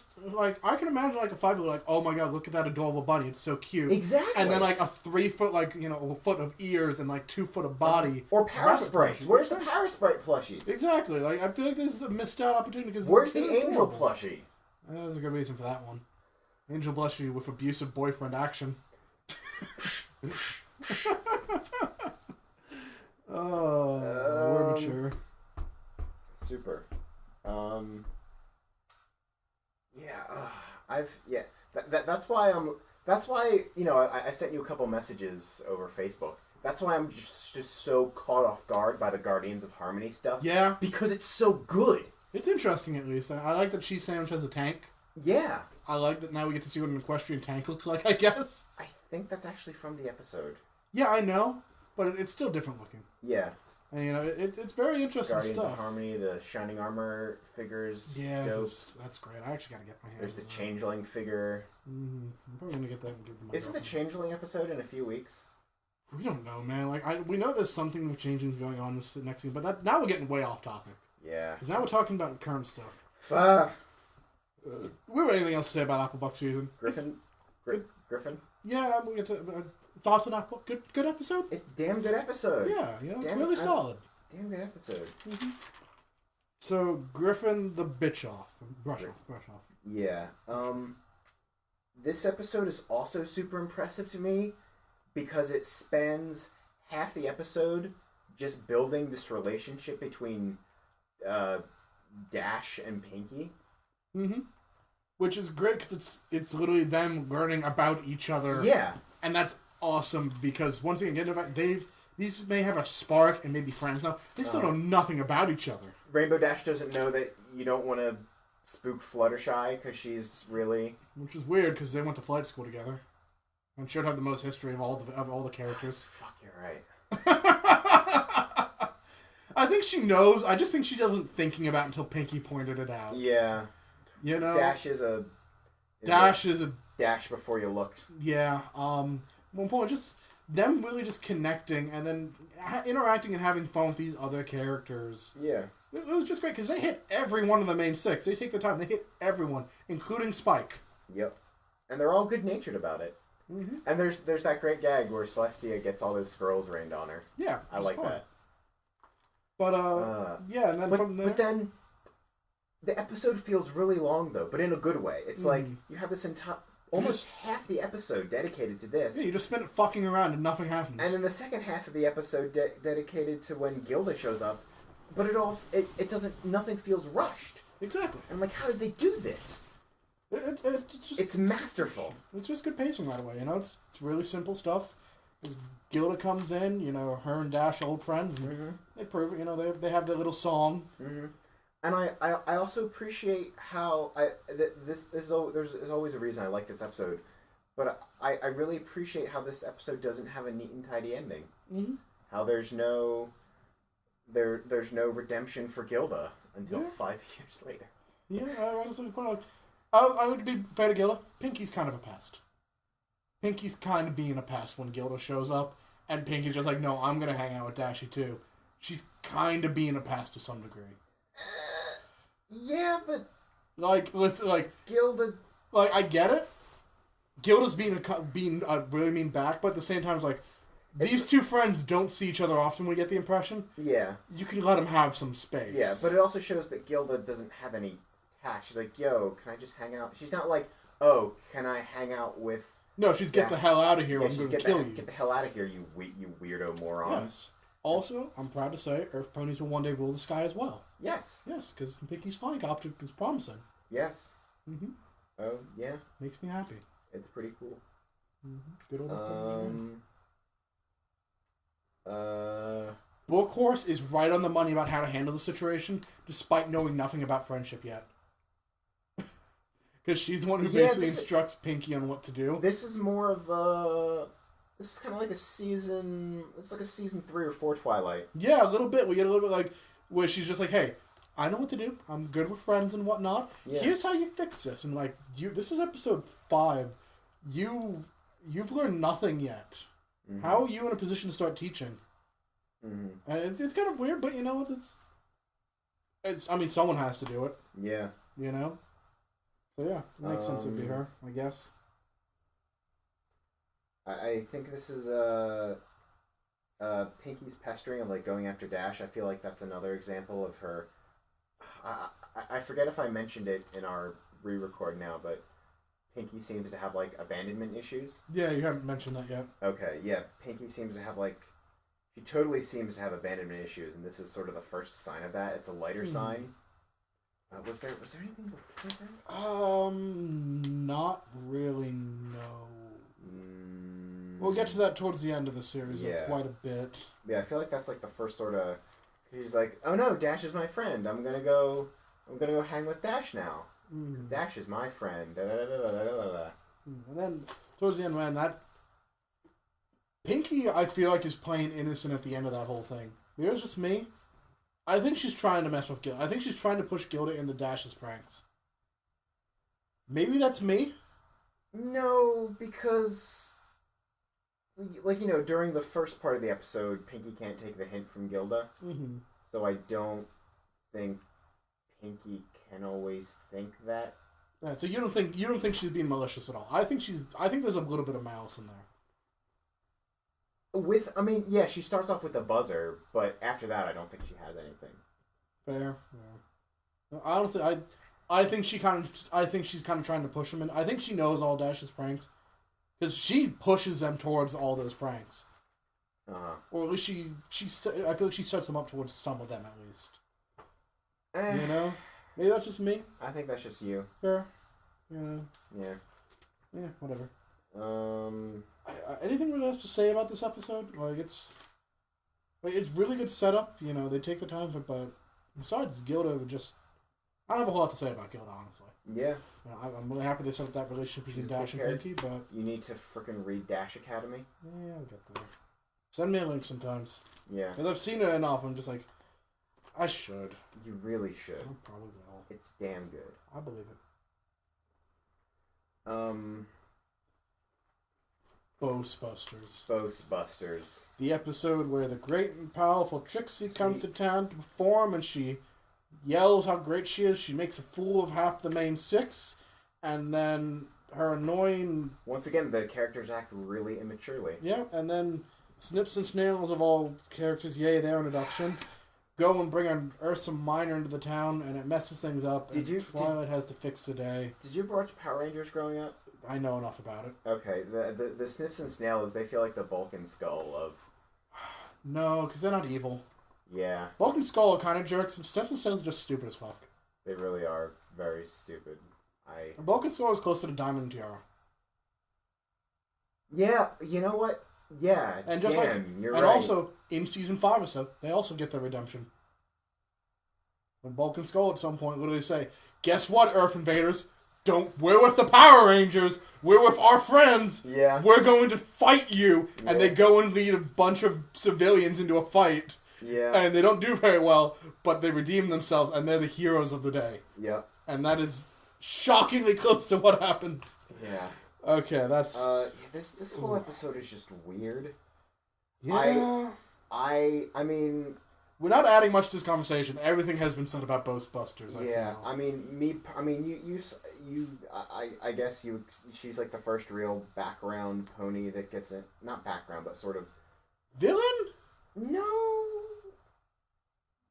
imagine like a 5-year-old like, oh my god, look at that adorable bunny, it's so cute. Exactly. And then like a 3 foot a foot of ears and like 2 foot of body. Or Parasprites. Where's the Parasprite plushies? Exactly. Like I feel like this is a missed out opportunity because where's the Angel plushie? There's a good reason for that one. Angel plushie with abusive boyfriend action. We're mature. Super. That's why I sent you a couple messages over Facebook. That's why I'm just so caught off guard by the Guardians of Harmony stuff. Yeah. Because it's so good. It's interesting at least. I like that Cheese Sandwich has a tank. Yeah. I like that now we get to see what an equestrian tank looks like, I guess. I think that's actually from the episode. Yeah, I know, but it's still different looking. Yeah. And, you know, it's very interesting Guardians stuff. of Harmony, the Shining Armor figures. Yeah, dope. that's great. I actually got to get my hands There's the on that. Changeling figure. I'm probably gonna get that and give them my Isn't the girlfriend. Changeling episode in a few weeks? We don't know, man. Like, we know there's something with changing going on this next scene, but now we're getting way off topic. Yeah. Because now we're talking about current stuff. We have anything else to say about Applebuck season? Griffin? Griffin? Yeah, we'll get to thoughts on Apple. Good episode. Damn good episode. Yeah, you know, it's Damn really solid. Damn good episode. So Griffin the bitch off, brush off. Yeah. This episode is also super impressive to me because it spends half the episode just building this relationship between Dash and Pinky. Mm-hmm. Which is great because it's literally them learning about each other. Yeah. And that's awesome because once again, these may have a spark and maybe friends now. They still know nothing about each other. Rainbow Dash doesn't know that you don't want to spook Fluttershy because she's really... Which is weird because they went to flight school together. And should have the most history of all the characters. Fuck, you're right. I think she knows. I just think she wasn't thinking about it until Pinky pointed it out. Yeah. You know? Dash is a dash before you looked. Yeah. One point, just them really just connecting and then interacting and having fun with these other characters. Yeah. It was just great because they hit every one of the main six. They take the time. They hit everyone, including Spike. Yep. And they're all good-natured about it. Mm-hmm. And there's that great gag where Celestia gets all those scrolls rained on her. Yeah. I like fun. that. But, yeah, and then from there... But then, the episode feels really long, though, but in a good way. It's like, you have this entire... Almost half the episode dedicated to this. Yeah, you just spend it fucking around and nothing happens. And then the second half of the episode dedicated to when Gilda shows up, but it doesn't... Nothing feels rushed. Exactly. I'm like, how did they do this? It's masterful. It's just good pacing right away, you know? It's really simple stuff. As Gilda comes in, you know, her and Dash old friends, and they prove it, you know, they have their little song. Mm-hmm. And I also appreciate how there's always a reason I like this episode, but I really appreciate how this episode doesn't have a neat and tidy ending. Mm-hmm. How there's no redemption for Gilda until 5 years later. Yeah, I honestly, I would be fair to Gilda. Pinky's kind of a pest. Pinky's kind of being a pest when Gilda shows up, and Pinky's just like, no, I'm gonna hang out with Dashy too. She's kind of being a pest to some degree. Yeah, but listen, Gilda. I get it. Gilda's being a really mean back, but at the same time, it's like these two friends don't see each other often. We get the impression. Yeah. You can let them have some space. Yeah, but it also shows that Gilda doesn't have any tact. She's like, "Yo, can I just hang out?" She's not like, "Oh, can I hang out with?" No, she's get the hell out of here. Yeah, I'm going to kill you. Get the hell out of here, you weirdo moron. Yes. Also, I'm proud to say, Earth ponies will one day rule the sky as well. Yes. Yes, because Pinky's flying copter is promising. Yes. Mm-hmm. Oh, yeah. Makes me happy. It's pretty cool. Mm-hmm. Good old Workhorse is right on the money about how to handle the situation, despite knowing nothing about friendship yet. Because she's the one who basically instructs Pinky on what to do. This is more of a... This is kind of like a season... It's like a season 3 or 4 Twilight. Yeah, a little bit. We get a little bit where she's just like, hey, I know what to do. I'm good with friends and whatnot. Yeah. Here's how you fix this. And this is episode 5. You've learned nothing yet. Mm-hmm. How are you in a position to start teaching? Mm-hmm. And it's kind of weird, but you know what? It's I mean, someone has to do it. Yeah. You know? So yeah, it makes sense it'd be her, I guess. I think this is Pinky's pestering of going after Dash. I feel like that's another example of her. I forget if I mentioned it in our re-record now, but Pinky seems to have abandonment issues. Yeah, you haven't mentioned that yet. Okay, yeah, Pinky seems to have she totally seems to have abandonment issues, and this is sort of the first sign of that. It's a lighter sign. Was there anything before that? Not really. No. We'll get to that towards the end of the series, quite a bit. Yeah, I feel like that's the first sort of. He's like, oh no, Dash is my friend. I'm gonna go hang with Dash now. Dash is my friend. Da, da, da, da, da, da, da. And then towards the end, man, Pinky, I feel like, is playing innocent at the end of that whole thing. Maybe it's just me. I think she's trying to mess with Gilda. I think she's trying to push Gilda into Dash's pranks. Maybe that's me? No, because... Like, during the first part of the episode, Pinky can't take the hint from Gilda. Mm-hmm. So I don't think Pinky can always think that. Right, so you don't think she's being malicious at all. I think there's a little bit of malice in there. She starts off with a buzzer, but after that, I don't think she has anything. Fair. Honestly, I think she's kind of trying to push him in. I think she knows all Dash's pranks, because she pushes them towards all those pranks. Or at least I feel like she sets them up towards some of them at least. Maybe that's just me. I think that's just you. Fair. Yeah. Yeah. Whatever. Anything really else to say about this episode? It's really good setup. They take the time for it, but besides Gilda, I don't have a whole lot to say about Gilda, honestly. Yeah. I'm really happy they set up that relationship between Dash and Pinky, but... You need to frickin' read Dash Academy. Yeah, I'll get there. Send me a link sometimes. Yeah. Because I've seen it enough, I'm just like, I should. You really should. I probably will. It's damn good. I believe it. Ghostbusters. The episode where the great and powerful Trixie comes to town to perform, and she yells how great she is. She makes a fool of half the main six, and then her annoying... Once again, the characters act really immaturely. Yeah, and then Snips and Snails of all characters, yay, their introduction, go and bring an Ursa Minor into the town, and it messes things up. Twilight has to fix the day. Did you ever watch Power Rangers growing up? I know enough about it. Okay, the Snips and Snails, they feel like the Bulk and Skull of... No, because they're not evil. Yeah. Bulk and Skull are kind of jerks, and Snips and Snails are just stupid as fuck. They really are very stupid. Bulk and Skull is close to the Diamond and Tiara. Yeah, you know what? Yeah, and just you're right. And also, in Season 5 or so, they also get their redemption. When Bulk and Skull at some point literally say, guess what, Earth Invaders? We're with the Power Rangers. We're with our friends. Yeah. We're going to fight you. Yeah. And they go and lead a bunch of civilians into a fight. Yeah. And they don't do very well, but they redeem themselves, and they're the heroes of the day. Yeah. And that is shockingly close to what happens. Yeah. Okay, that's... This whole episode is just weird. Yeah. I mean... We're not adding much to this conversation. Everything has been said about Ghostbusters. I guess she's like the first real background pony that gets it. Not background, but sort of villain. No,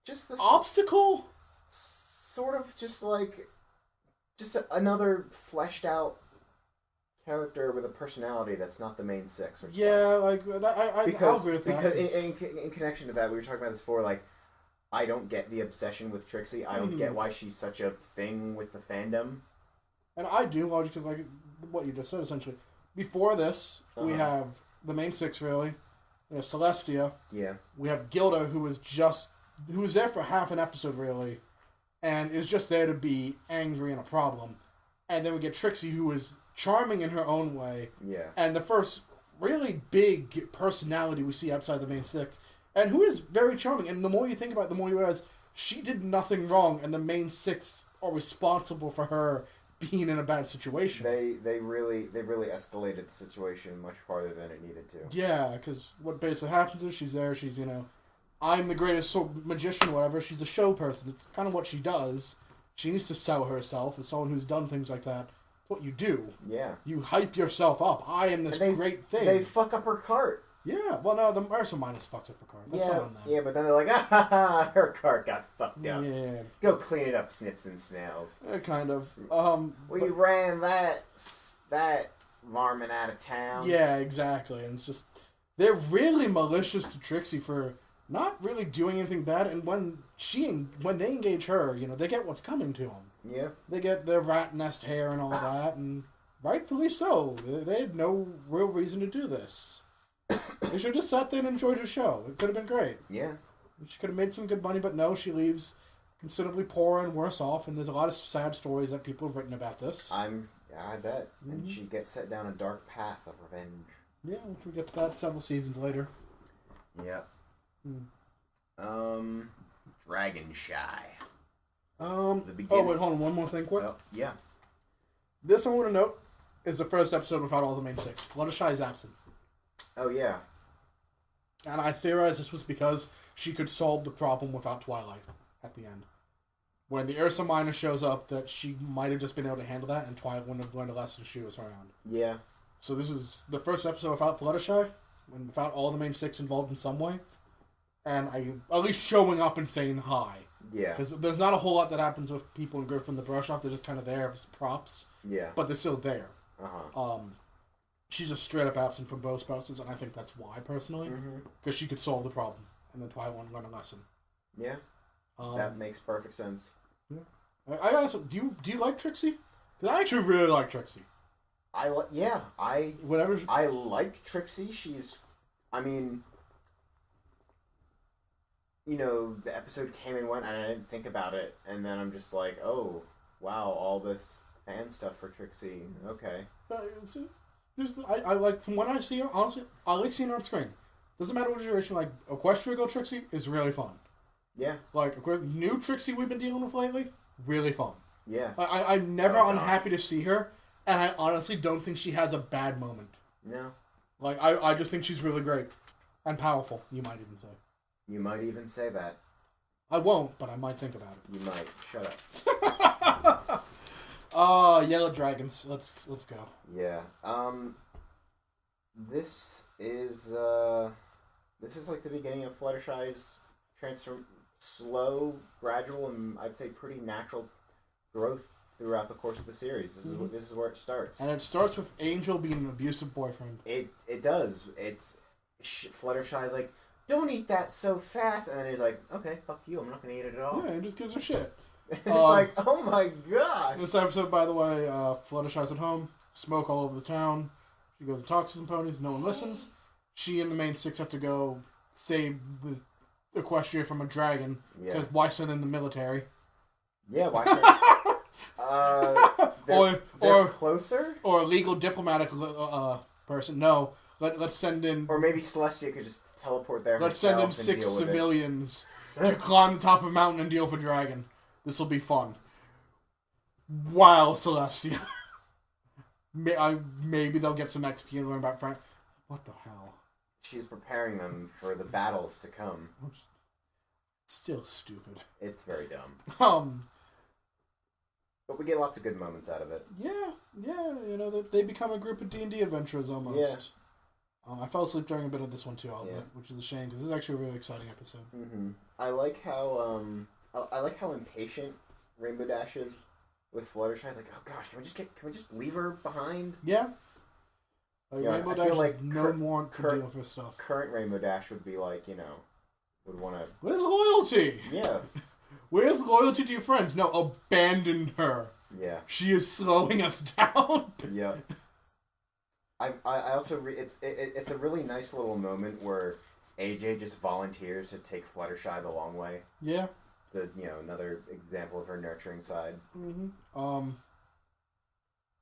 just the obstacle. Sort of just another fleshed out character with a personality that's not the main six. Or yeah, like that. I'll agree with that. Because in connection to that, we were talking about this before. Like, I don't get the obsession with Trixie. I don't get why she's such a thing with the fandom. And I do, because like what you just said, essentially. Before this, we have the main six, really. We have Celestia. Yeah. We have Gilda, who was there for half an episode, really, and is just there to be angry and a problem. And then we get Trixie, who is charming in her own way. Yeah. And the first really big personality we see outside the main six, and who is very charming. And the more you think about it, the more you realize she did nothing wrong, and the main six are responsible for her being in a bad situation. They really escalated the situation much farther than it needed to. Yeah, because what basically happens is she's there, she's, I'm the greatest magician or whatever, she's a show person. It's kind of what she does. She needs to sell herself as someone who's done things like that. It's what you do. Yeah. You hype yourself up. I am this great thing. They fuck up her cart. Yeah, well, no, the Ursa Minus fucks up her cart. That's not on them. Yeah, but then they're like, her cart got fucked up. Yeah. Go clean it up, Snips and Snails. Kind of. We ran that varmint out of town. Yeah, exactly. And it's just, they're really malicious to Trixie for not really doing anything bad. And when they engage her, they get what's coming to them. Yeah. They get their rat nest hair and all that, and rightfully so. They had no real reason to do this. They should have just sat there and enjoyed her show. It could have been great. Yeah. She could have made some good money, but no, she leaves considerably poorer and worse off, and there's a lot of sad stories that people have written about this. I bet. Mm-hmm. And she gets set down a dark path of revenge. Yeah, we'll get to that several seasons later. Yep. Dragon Shy. Oh, wait, hold on. One more thing quick. Oh, yeah. This I want to note is the first episode without all the main six. Fluttershy is absent. Oh, yeah. And I theorize this was because she could solve the problem without Twilight at the end. When the Ursa Minor shows up, that she might have just been able to handle that, and Twilight wouldn't have learned a lesson if she was around. Yeah. So this is the first episode without Fluttershy, and without all the main six involved in some way. And at least showing up and saying hi. Yeah. Because there's not a whole lot that happens with people in Griffin the Brush Off. They're just kind of there as props. Yeah. But they're still there. Uh-huh. She's just straight up absent from Ghostbusters, and I think that's why, personally. Because she could solve the problem, and then Twilight won't learn a lesson. Yeah. That makes perfect sense. Yeah. I asked, do you like Trixie? Because I actually really like Trixie. I like Trixie. She's, I mean, you know, the episode came and went, and I didn't think about it, and then I'm just like, oh, wow, all this fan stuff for Trixie. Okay. I like, from when I see her, honestly, I like seeing her on screen. Doesn't matter what generation, like, Equestria Girl Trixie is really fun. Yeah. Like, new Trixie we've been dealing with lately, really fun. Yeah. I'm never unhappy to see her, and I honestly don't think she has a bad moment. No. Like, I just think she's really great. And powerful, you might even say. You might even say that. I won't, but I might think about it. You might. Shut up. Yellow Dragons. Let's go. Yeah. This is like the beginning of Fluttershy's slow, gradual, and I'd say pretty natural growth throughout the course of the series. This is where it starts. And it starts with Angel being an abusive boyfriend. It does. Fluttershy's like, don't eat that so fast, and then he's like, okay, fuck you, I'm not gonna eat it at all. Yeah, he just gives her shit. It's like, oh my god. This episode, by the way, Fluttershy's at home, smoke all over the town. She goes and talks to some ponies, no one listens. She and the main six have to go save with Equestria from a dragon, because why send in the military? Yeah, why send... they're closer? Or a legal diplomatic person. No, let's send in... Or maybe Celestia could just teleport there. Let's send in 6 civilians to climb the top of a mountain and deal with a dragon. This will be fun. Wow, Celestia. Maybe they'll get some XP and learn about Frank. What the hell? She's preparing them for the battles to come. Still stupid. It's very dumb. But we get lots of good moments out of it. Yeah, you know, they become a group of D&D adventurers almost. Yeah. I fell asleep during a bit of this one too, I'll admit, which is a shame, because this is actually a really exciting episode. Mm-hmm. I like how impatient Rainbow Dash is with Fluttershy. It's like, oh gosh, can we just leave her behind? Yeah. Rainbow Dash like no want to deal with her stuff. Current Rainbow Dash would be like, you know, would want to... Where's loyalty? Yeah. Where's loyalty to your friends? No, abandon her. Yeah. She is slowing us down. Yeah. I also it's a really nice little moment where AJ just volunteers to take Fluttershy the long way. Yeah. Another example of her nurturing side. Mm-hmm.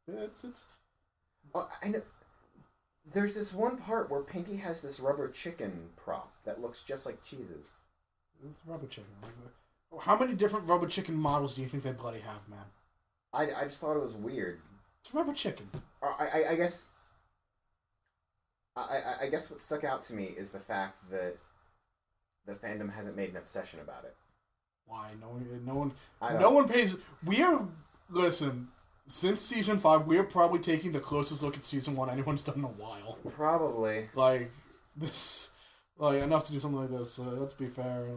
It's. I know. There's this one part where Pinky has this rubber chicken prop that looks just like Cheese's. It's rubber chicken. How many different rubber chicken models do you think they bloody have, man? I just thought it was weird. It's rubber chicken. I guess. I guess what stuck out to me is the fact that the fandom hasn't made an obsession about it. Why? No one pays. Listen. Since season 5, we are probably taking the closest look at season 1 anyone's done in a while. Probably. Enough to do something like this. Let's be fair.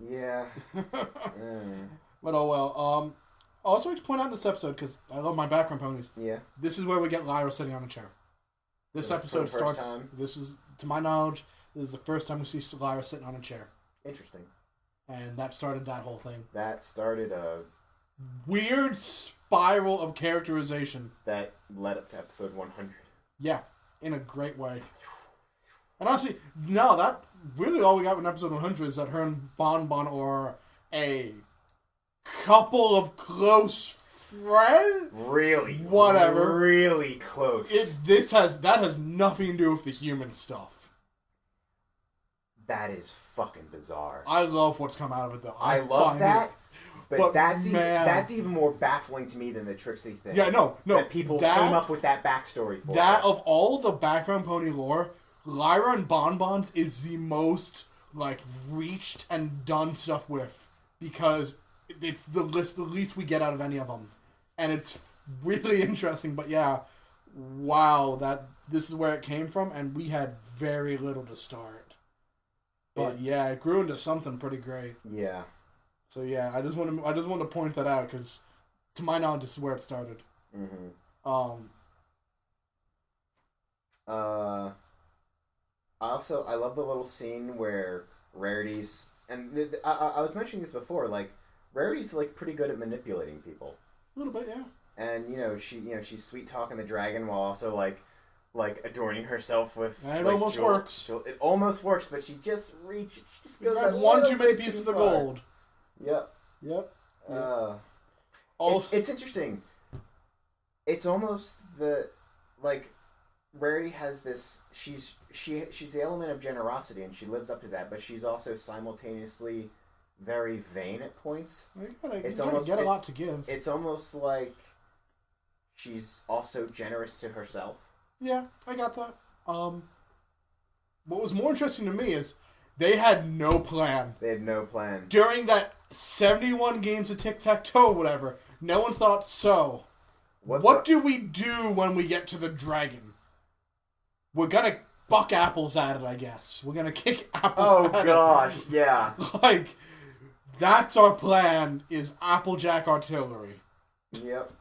Yeah. But oh well. I also like to point out in this episode, because I love my background ponies. Yeah. This is where we get Lyra sitting on a chair. This episode starts. Time. This is, to my knowledge, this is the first time we see Lyra sitting on a chair. Interesting. And that started that whole thing. That started a weird spiral of characterization that led up to episode 100. Yeah, in a great way. And honestly, no, that really all we got in episode 100 is that her and Bon Bon are a couple of close friend? Really? Whatever. Really close. That has nothing to do with the human stuff. That is fucking bizarre. I love what's come out of it, though. I love that, but that's even more baffling to me than the Trixie thing. Yeah, no. That people came up with that backstory for that. Of all the background pony lore, Lyra and Bonbons is the most, like, reached and done stuff with, because it's the least we get out of any of them. And it's really interesting, but yeah, wow, this is where it came from, and we had very little to start. But yeah, it grew into something pretty great. Yeah. So yeah, I just want to point that out, because to my knowledge, this is where it started. Mm-hmm. I love the little scene where Rarity's, and I was mentioning this before, like, Rarity's, like, pretty good at manipulating people. A little bit, yeah. And she's sweet talking the dragon while also like adorning herself with. And it almost works. It almost works, but she just goes that one too many pieces of gold. Yep. It's interesting. It's almost Rarity has this. She's the element of generosity, and she lives up to that. But she's also simultaneously very vain at points. You gotta get a lot to give. It's almost like she's also generous to herself. Yeah, I got that. What was more interesting to me is they had no plan. During that 71 games of tic-tac-toe or whatever, no one thought, so, what do we do when we get to the dragon? We're gonna buck apples at it, I guess. We're gonna kick apples at it. Oh, gosh, yeah. Like, that's our plan, is Applejack artillery. Yep.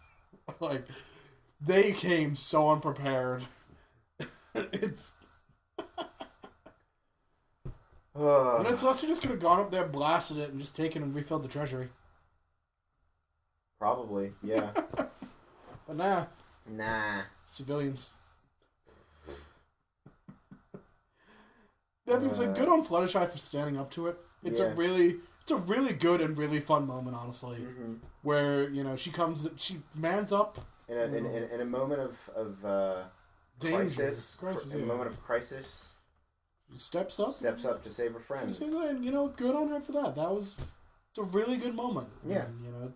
Like, they came so unprepared. It's... Unless you just could have gone up there, blasted it, and just taken and refilled the treasury. Probably, yeah. But nah. Nah. Civilians. That being said, good on Fluttershy for standing up to it. It's a really good and really fun moment, honestly. Mm-hmm. Where, she mans up. In a moment of crisis. In a moment of crisis. She steps up to save her friends. And, good on her for that. It's a really good moment. Yeah. And,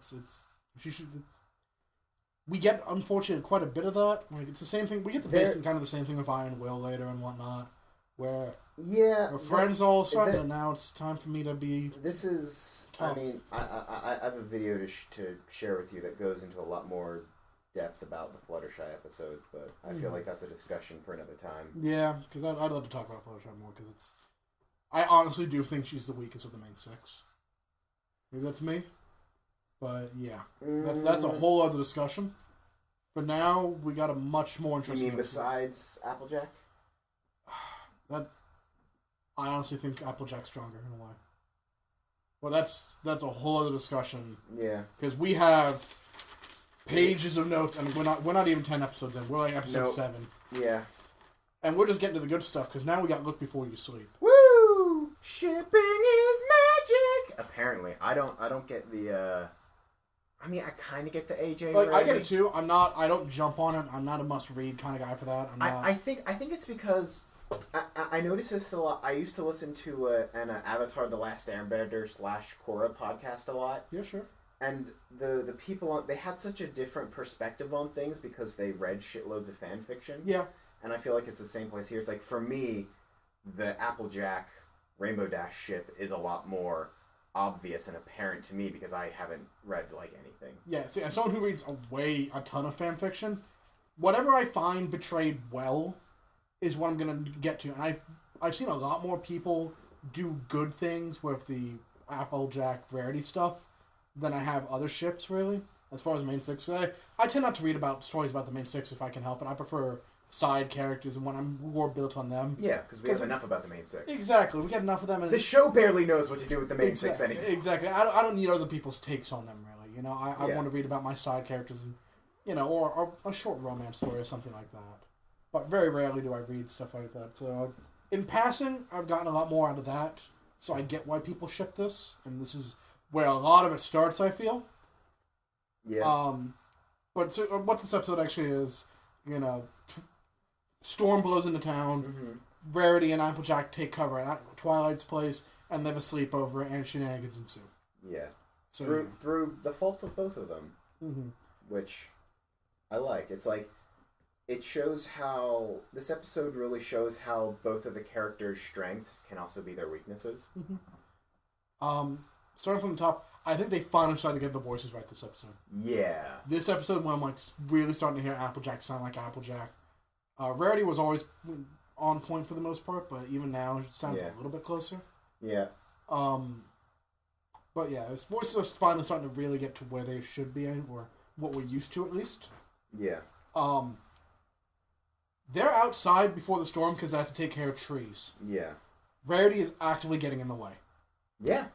we get, unfortunately, quite a bit of that. Like, it's the same thing. We get kind of the same thing with Iron Will later and whatnot. Where we're friends all of a sudden, and now it's time for me to be. This is tough. I mean, I have a video to share with you that goes into a lot more depth about the Fluttershy episodes, but I feel like that's a discussion for another time. Yeah, because I'd love to talk about Fluttershy more, because I honestly do think she's the weakest of the main six. Maybe that's me, but yeah, that's a whole other discussion. For now, we got a much more interesting. You mean besides Applejack? I honestly think Applejack's stronger in a way. Well, that's a whole other discussion. Yeah. Because we have pages of notes, and we're not even 10 episodes in. We're like episode 7. Yeah. And we're just getting to the good stuff, because now we got Look Before You Sleep. Woo! Shipping is magic. Apparently, I don't get the. I mean, I kind of get the AJ. Like, I get it too. I don't jump on it. I'm not a must-read kind of guy for that. I think it's because. I noticed this a lot. I used to listen to an Avatar: The Last Airbender / Korra podcast a lot. Yeah, sure. And the people they had such a different perspective on things because they read shitloads of fan fiction. Yeah. And I feel like it's the same place here. It's like, for me, the Applejack Rainbow Dash ship is a lot more obvious and apparent to me because I haven't read anything. Yeah. See, as someone who reads a ton of fan fiction, whatever I find betrayed well is what I'm gonna get to, and I've seen a lot more people do good things with the Applejack Rarity stuff than I have other ships, really, as far as main six. I tend not to read about stories about the main six if I can help it. I prefer side characters and when I'm more built on them. Yeah, because we have enough about the main six. Exactly, we get enough of them. And the show barely knows what to do with the main six anymore. Exactly, I don't need other people's takes on them, really. I want to read about my side characters and, or a short romance story or something like that. But very rarely do I read stuff like that. So, in passing, I've gotten a lot more out of that. So I get why people ship this. And this is where a lot of it starts, I feel. Yeah. But so, what this episode actually is, Storm blows into town. Mm-hmm. Rarity and Applejack take cover at Twilight's place and live a sleepover, and shenanigans ensue. Yeah. So, through the faults of both of them, which I like. It's like it shows how this episode really shows how both of the characters' strengths can also be their weaknesses. Starting from the top, I think they finally started to get the voices right this episode. Yeah. This episode, when I'm like really starting to hear Applejack sound like Applejack. Rarity was always on point for the most part, but even now it sounds a little bit closer. Yeah. But yeah, his voices are finally starting to really get to where they should be, or what we're used to at least. Yeah. They're outside before the storm because they have to take care of trees. Yeah. Rarity is actively getting in the way. Yeah.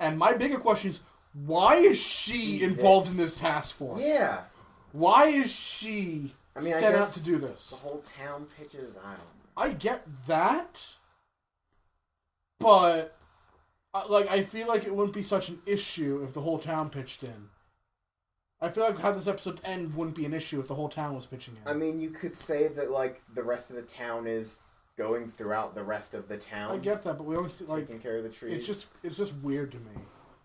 And my bigger question is, why is she involved in this task force? Yeah. Why is she set out to do this? The whole town pitches, I don't know. I get that, but I feel like it wouldn't be such an issue if the whole town pitched in. I feel like how this episode end wouldn't be an issue if the whole town was pitching in. I mean, you could say that like the rest of the town is going throughout the rest of the town. I get that, but we always taking care of the trees. It's just weird to me.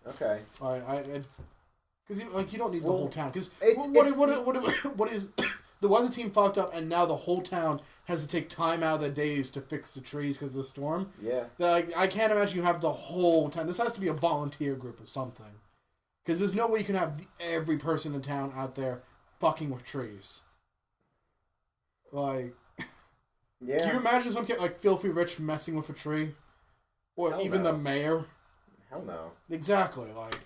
Okay. Because you don't need the whole town. Because what is the weather team fucked up, and now the whole town has to take time out of their days to fix the trees because of the storm. Yeah. I can't imagine you have the whole town. This has to be a volunteer group or something. Because there's no way you can have every person in town out there fucking with trees. Like, yeah. Can you imagine some kid like Filthy Rich messing with a tree? Or Hell even no. the mayor? Hell no. Exactly. Like,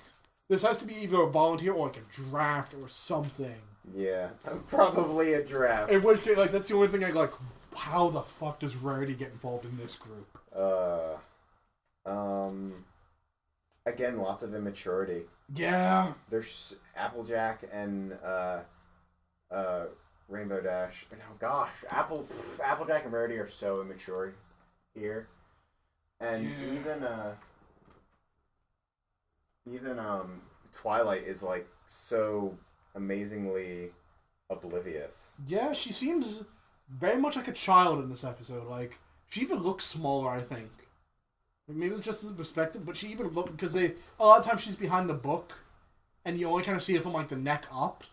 this has to be either a volunteer or like a draft or something. Yeah. Probably a draft. In which case, like, that's the only thing how the fuck does Rarity get involved in this group? Again, lots of immaturity. Yeah. There's Applejack and Rainbow Dash. And oh gosh, Applejack and Rarity are so immature here. And even Twilight is like so amazingly oblivious. Yeah, she seems very much like a child in this episode. Like, she even looks smaller, I think. Maybe it's just the perspective, but she even looked, because a lot of times she's behind the book, and you only kind of see it from like the neck up,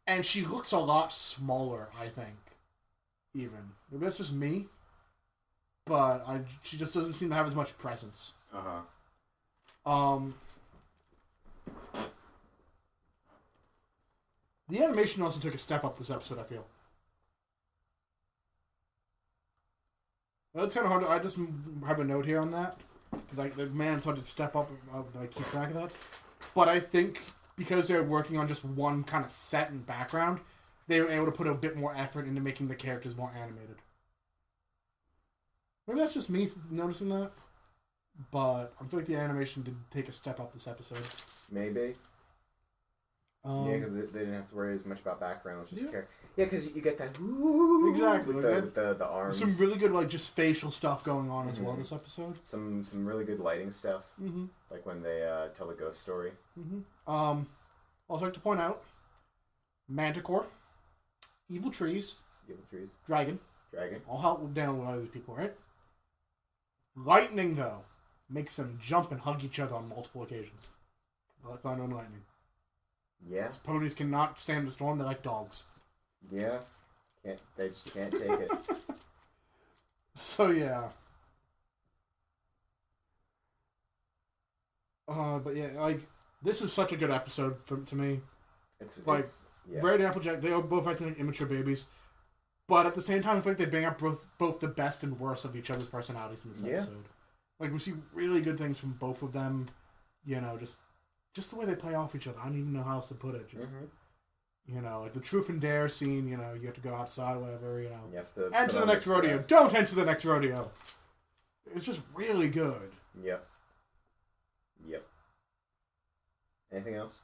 and she looks a lot smaller, I think. Even. Maybe that's just me, but she just doesn't seem to have as much presence. The animation also took a step up this episode, I feel. That's kind of hard. I just have a note here on that. Because the man's hard to step up and keep track of that. But I think because they're working on just one kind of set and background, they were able to put a bit more effort into making the characters more animated. Maybe that's just me noticing that. But I feel like the animation did take a step up this episode. Maybe. Yeah, because they didn't have to worry as much about background. It's just yeah, because you get that exactly with the arms. Some really good just facial stuff going on as well this episode. Some really good lighting stuff. Like when they tell the ghost story. Also like to point out, Manticore, evil trees, dragon, all help down with other people, right? Lightning though makes them jump and hug each other on multiple occasions. Thunder and lightning. Yeah. These ponies cannot stand the storm. They're like dogs. Yeah. They just can't take it. So, yeah. But yeah, this is such a good episode to me. Rarity and Applejack, they are both acting like immature babies. But at the same time, I feel like they bring up both the best and worst of each other's personalities in this episode. We see really good things from both of them. Just the way they play off each other. I don't even know how else to put it. Just, the truth and dare scene, you have to go outside, whatever, You have to enter the next rodeo. Don't enter the next rodeo. It's just really good. Yep. Anything else?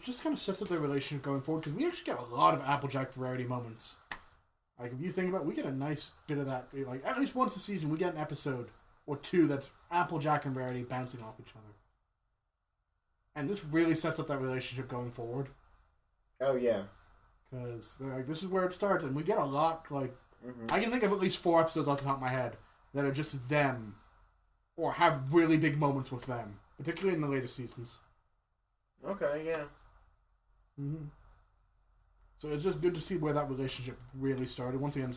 Just kind of sets up their relationship going forward, because we actually get a lot of Applejack Rarity moments. If you think about it, we get a nice bit of that. At least once a season, we get an episode or two that's Applejack and Rarity bouncing off each other. And this really sets up that relationship going forward. Oh, yeah. Because like, this is where it starts, and we get a lot, like, I can think of at least 4 episodes off the top of my head that are just them, or have really big moments with them, particularly in the latest seasons. Okay, yeah. So it's just good to see where that relationship really started. Once again,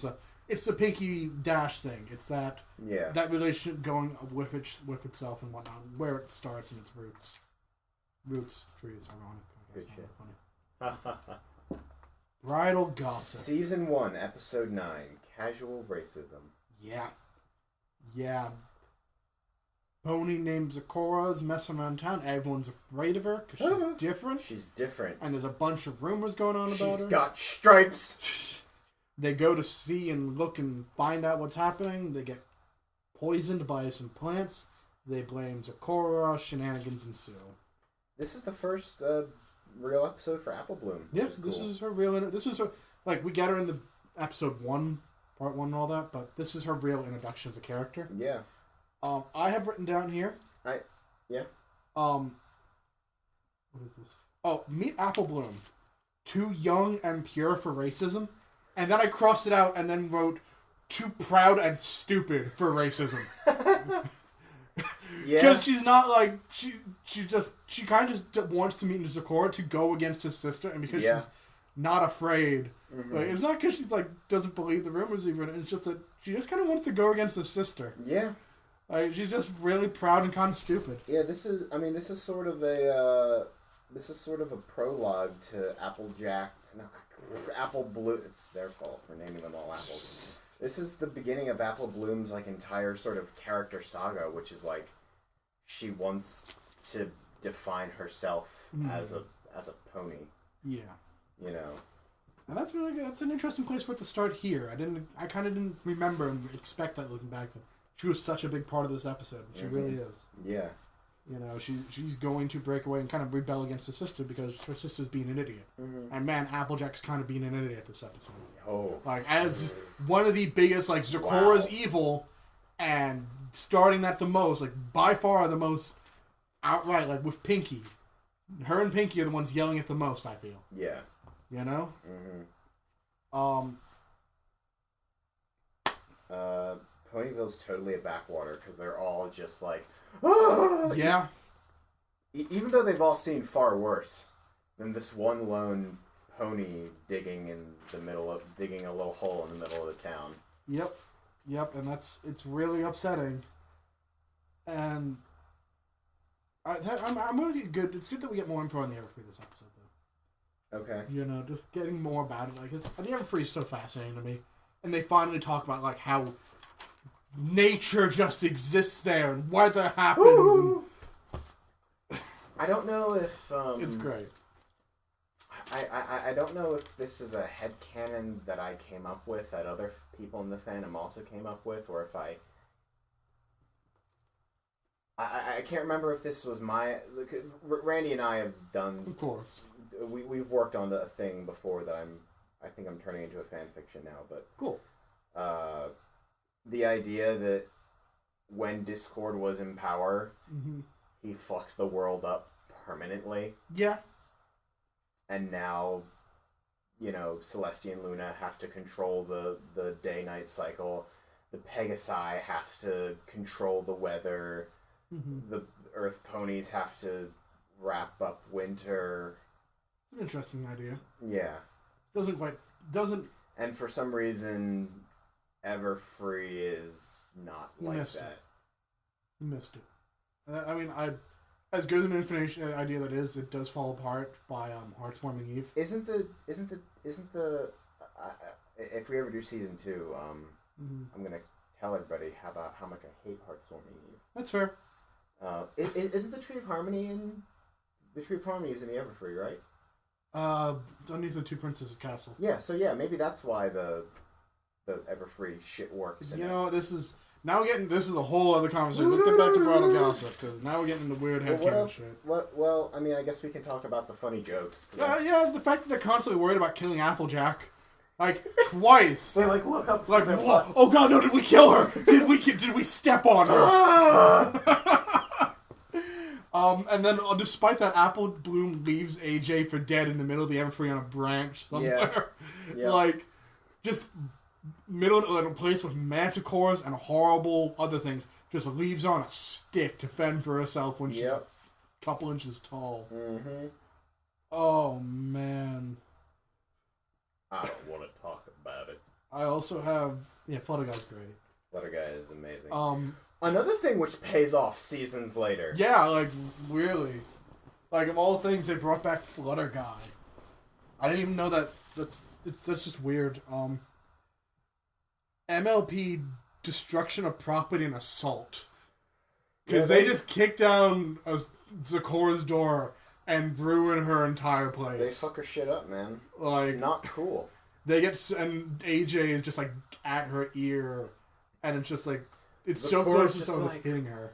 it's the Pinky Dash thing. It's that relationship going with itself and whatnot, where it starts and its roots. Roots, trees, ironic. Good shit. Funny. Bridal Gossip. Season 1, Episode 9, Casual Racism. Yeah. Pony named Zikora's messing around town. Everyone's afraid of her because she's different. She's different. And there's a bunch of rumors going on about her. She's got stripes. They go to see and look and find out what's happening. They get poisoned by some plants. They blame Zikora. Shenanigans ensue. This is the first real episode for Apple Bloom. Yeah, this is her real... This is her... Like, we got her in the episode 1, part 1 and all that, but this is her real introduction as a character. Yeah. I have written down here... Yeah. What is this? Oh, meet Apple Bloom. Too young and pure for racism. And then I crossed it out and then wrote, too proud and stupid for racism. Yeah. Because she's not like... She kind of just wants to meet Zikora to go against his sister, and because she's not afraid. Like, it's not because she's like, doesn't believe the rumors even. It's just that she just kind of wants to go against his sister. Yeah. Like, she's just really proud and kind of stupid. Yeah, this is sort of a prologue to Apple Bloom. It's their fault for naming them all apples. This is the beginning of Apple Bloom's like entire sort of character saga, which is like she wants to define herself as a pony. Yeah. You know. And that's really good. That's an interesting place for it to start here. I kind of didn't remember and expect that looking back. That she was such a big part of this episode. She really is. Yeah. You know, she's going to break away and kind of rebel against her sister because her sister's being an idiot. And man, Applejack's kind of being an idiot this episode. Oh. Like, as one of the biggest, like, Zikora's evil, and starting that the most, like, by far the most outright, like, with Pinky. Her and Pinky are the ones yelling at the most, I feel. Yeah. You know? Ponyville's totally a backwater because they're all just like, oh! Yeah. Even though they've all seen far worse than this one lone pony digging a little hole in the middle of the town. Yep, and it's really upsetting. And I'm really good. It's good that we get more info on the Everfree this episode, though. Okay. You know, just getting more about it. Like, the Everfree is so fascinating to me. And they finally talk about, like, how nature just exists there and weather happens. And I don't know if... it's great. I don't know if this is a headcanon that I came up with, that other people in the fandom also came up with, or if I can't remember if this was my... Randy and I have done... Of course. We've worked on a thing before that I think I'm turning into a fan fiction now, but... Cool. The idea that when Discord was in power, he fucked the world up permanently. Yeah. And now, you know, Celestia and Luna have to control the day-night cycle. The Pegasi have to control the weather. The Earth ponies have to wrap up winter. It's an interesting idea. Yeah. Doesn't... And for some reason, Everfree is not like that. You missed it. I mean, as good as an information idea that is, it does fall apart by Heartswarming Eve. Isn't the if we ever do season 2, I'm gonna tell everybody how much I hate Heartswarming Eve. That's fair. Isn't the Tree of Harmony is in the Everfree, right? It's underneath the Two Princesses Castle. Yeah, so yeah, maybe that's why the Everfree shit works. You know, this is a whole other conversation. Let's get back to Bridal Gossip, because now we're getting into weird headcanon shit. Well, I mean, I guess we can talk about the funny jokes. Yeah, the fact that they're constantly worried about killing Applejack. Like, twice. They like look up. Like, their what? butts. Oh god, no! Did we kill her? Did we step on her? And then despite that, Apple Bloom leaves AJ for dead in the middle of the Everfree on a branch somewhere. Yeah. Like, just middle in a place with manticores and horrible other things. Just leaves her on a stick to fend for herself when she's a couple inches tall. Mm-hmm. Oh man. I don't want to talk about it. I also have Flutter Guy's great. Flutter Guy is amazing. Another thing which pays off seasons later. Yeah, like really, like of all the things they brought back Flutter Guy. I didn't even know that's just weird. MLP destruction of property and assault, because they just kicked down Zekora's door and ruin her entire place. They fuck her shit up, man. Like, it's not cool. They get and AJ is just like at her ear, and it's just like it's so close to someone hitting her.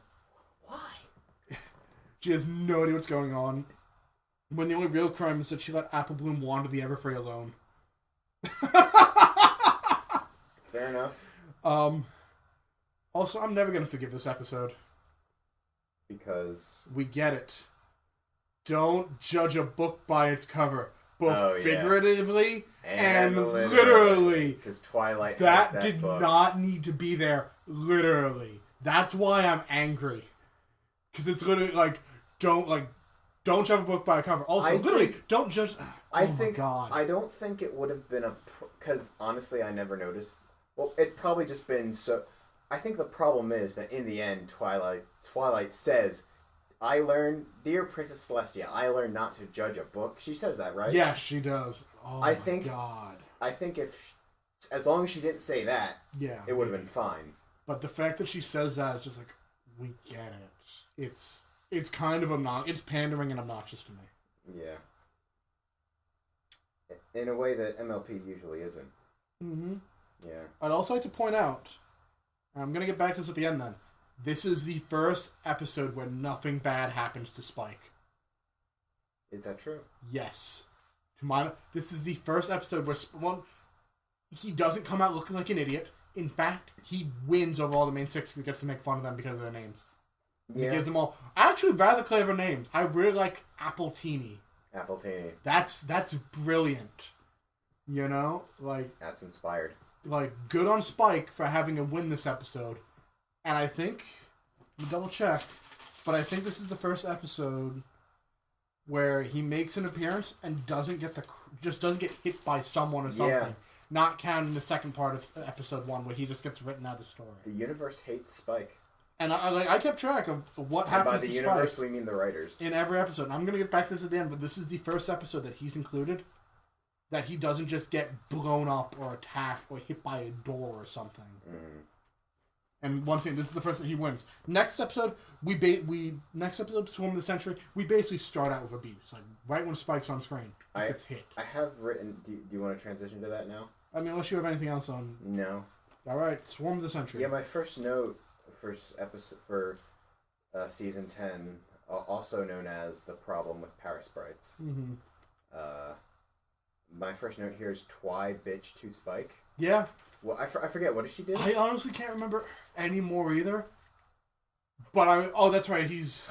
Why? She has no idea what's going on. When the only real crime is that she let Apple Bloom wander the Everfree alone. Fair enough. Also, I'm never gonna forgive this episode. Because we get it. Don't judge a book by its cover, both figuratively and literally. Because Twilight that did book. not need to be there. Literally, that's why I'm angry. Because it's literally like, don't judge a book by a cover. Also, don't judge. I don't think it would have been because honestly, I never noticed. Well, it's probably just been so. I think the problem is that in the end, Twilight says, "I learned, dear Princess Celestia, I learned not to judge a book." She says that, right? Yeah, she does. Oh my god. I think as long as she didn't say that, it would have been fine. But the fact that she says that is just like, we get it. It's kind of obnoxious. It's pandering and obnoxious to me. Yeah. In a way that MLP usually isn't. Mm-hmm. Yeah. I'd also like to point out, and I'm going to get back to this at the end then, this is the first episode where nothing bad happens to Spike. Is that true? Yes. This is the first episode where he doesn't come out looking like an idiot. In fact, he wins over all the main six and gets to make fun of them because of their names. Yeah. He gives them all actually rather clever names. I really like Appletini. Appletini. That's brilliant. You know? Like, that's inspired. Like, good on Spike for having a win this episode. And I think, let me double check, but I think this is the first episode where he makes an appearance and doesn't get hit by someone or something. Yeah. Not counting the second part of episode 1 where he just gets written out of the story. The universe hates Spike. And I kept track of what happens to Spike. By the universe, we mean the writers. In every episode. And I'm going to get back to this at the end, but this is the first episode that he's included that he doesn't just get blown up or attacked or hit by a door or something. Mm. And one thing, this is the first that he wins. Next episode, Swarm of the Century, we basically start out with abuse. Like, right when Spike's on screen, he gets hit. I have written... Do you want to transition to that now? I mean, unless you have anything else on... No. Alright, Swarm of the Century. Yeah, my first note, first episode for Season 10, also known as The Problem with Parasprites. Mm-hmm. My first note here is Twi bitch to Spike. Yeah. Well, I forget. What did she do? I honestly can't remember anymore either. But that's right.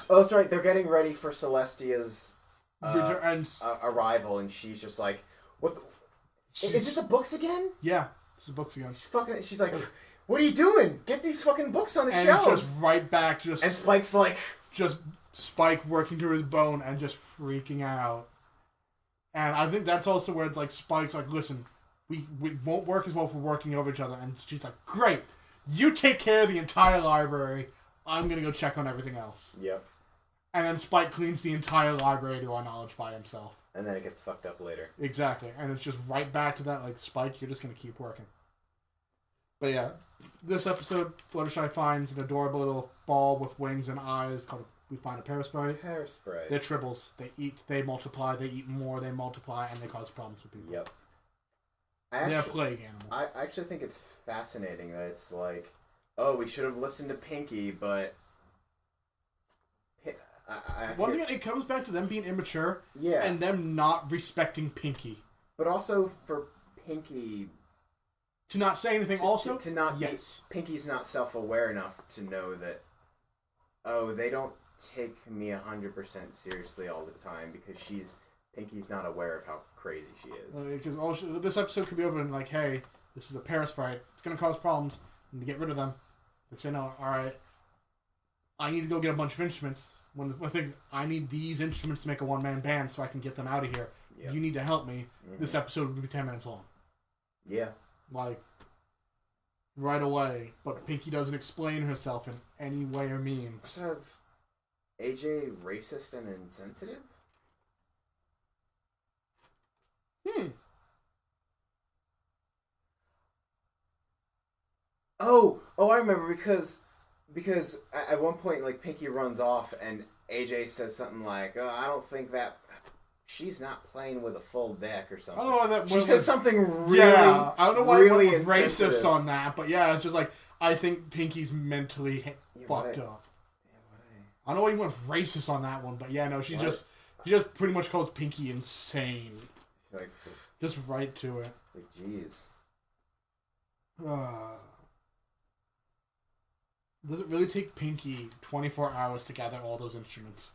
Oh, that's right. They're getting ready for Celestia's arrival, and she's just like, "What? Is it the books again?" Yeah, it's the books again. She's like, "What are you doing? Get these fucking books on the shelves!" And just right back, and Spike's like, just Spike working to his bone and just freaking out. And I think that's also where it's like Spike's like, "Listen, we won't work as well if we're working over each other." And she's like, "Great, you take care of the entire library. I'm gonna go check on everything else." Yep. And then Spike cleans the entire library to our knowledge by himself. And then it gets fucked up later. Exactly, and it's just right back to that, like, Spike, you're just gonna keep working. But yeah, this episode, Fluttershy finds an adorable little ball with wings and eyes called, we find a Parasprite. Parasprite. They're tribbles. They eat, they multiply, they eat more, they multiply, and they cause problems with people. Yep. They're a plague animal. I actually think it's fascinating that it's like, oh, we should have listened to Pinky, but... Once again, it comes back to them being immature and them not respecting Pinky. But also, for Pinky To not say anything also? to not yes. Pinky's not self-aware enough to know that, oh, they don't take me 100% seriously all the time because Pinky's not aware of how crazy she is. Because this episode could be over and like, hey, this is a parasprite. It's going to cause problems. I'm going to get rid of them. They say, no, alright. I need to go get a bunch of instruments. One of the things, I need these instruments to make a one-man band so I can get them out of here. Yep. You need to help me. Mm-hmm. This episode would be 10 minutes long. Yeah. Like, right away. But Pinky doesn't explain herself in any way or means. Have AJ racist and insensitive? Oh, I remember because at one point, like, Pinky runs off and AJ says something like, oh, I don't think that she's not playing with a full deck or something. I don't know why she said something really, I don't know why really it was racist on that, but yeah, it's just like, I think Pinky's mentally fucked up. I don't know why he went racist on that one, but yeah, no, she just pretty much calls Pinky insane. Like, just right to it. Like, jeez. Does it really take Pinky 24 hours to gather all those instruments?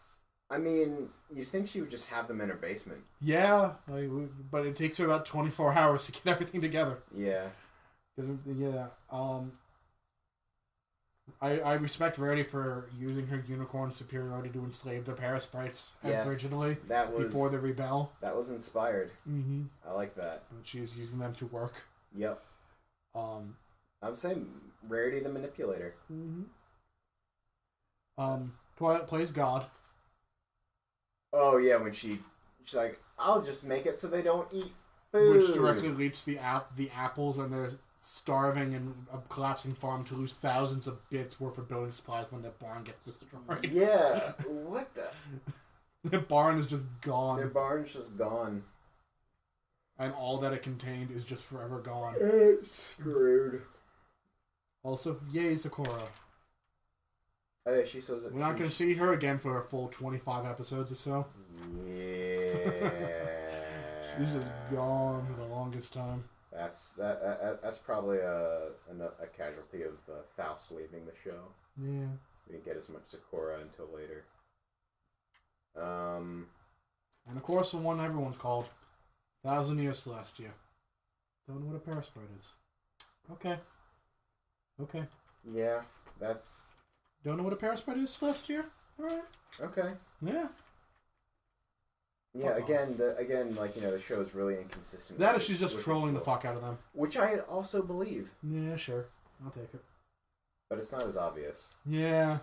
I mean, you'd think she would just have them in her basement. Yeah, but it takes her about 24 hours to get everything together. Yeah. Yeah. I respect Rarity for using her unicorn superiority to enslave the parasprites originally. Before they rebel. That was inspired. Mm-hmm. I like that. And she's using them to work. Yep. I'm saying Rarity the Manipulator. Mm-hmm. Twilight plays God. Oh yeah, when she's like, I'll just make it so they don't eat food. Which directly leads to the apples, and they're starving and a collapsing farm to lose thousands of bits worth of building supplies when their barn gets destroyed. Yeah, what the? The barn is just gone. Their barn's just gone. And all that it contained is just forever gone. It's screwed. Also, yay, Sakura. Oh, yeah, she says We're not going to see her again for a full 25 episodes or so. Yeah. She's just gone for the longest time. That's probably a casualty of Faust leaving the show. Yeah. We didn't get as much Sakura until later. And of course, the one everyone's called, 1,000 Years Celestia. Don't know what a parasprite is. Okay. Yeah, that's... Don't know what a parasprite is, Celestia? Alright. Okay. Yeah. Yeah, again, like, you know, the show is really inconsistent. That is, she's just trolling the fuck out of them. Which I also believe. Yeah, sure. I'll take it. But it's not as obvious. Yeah.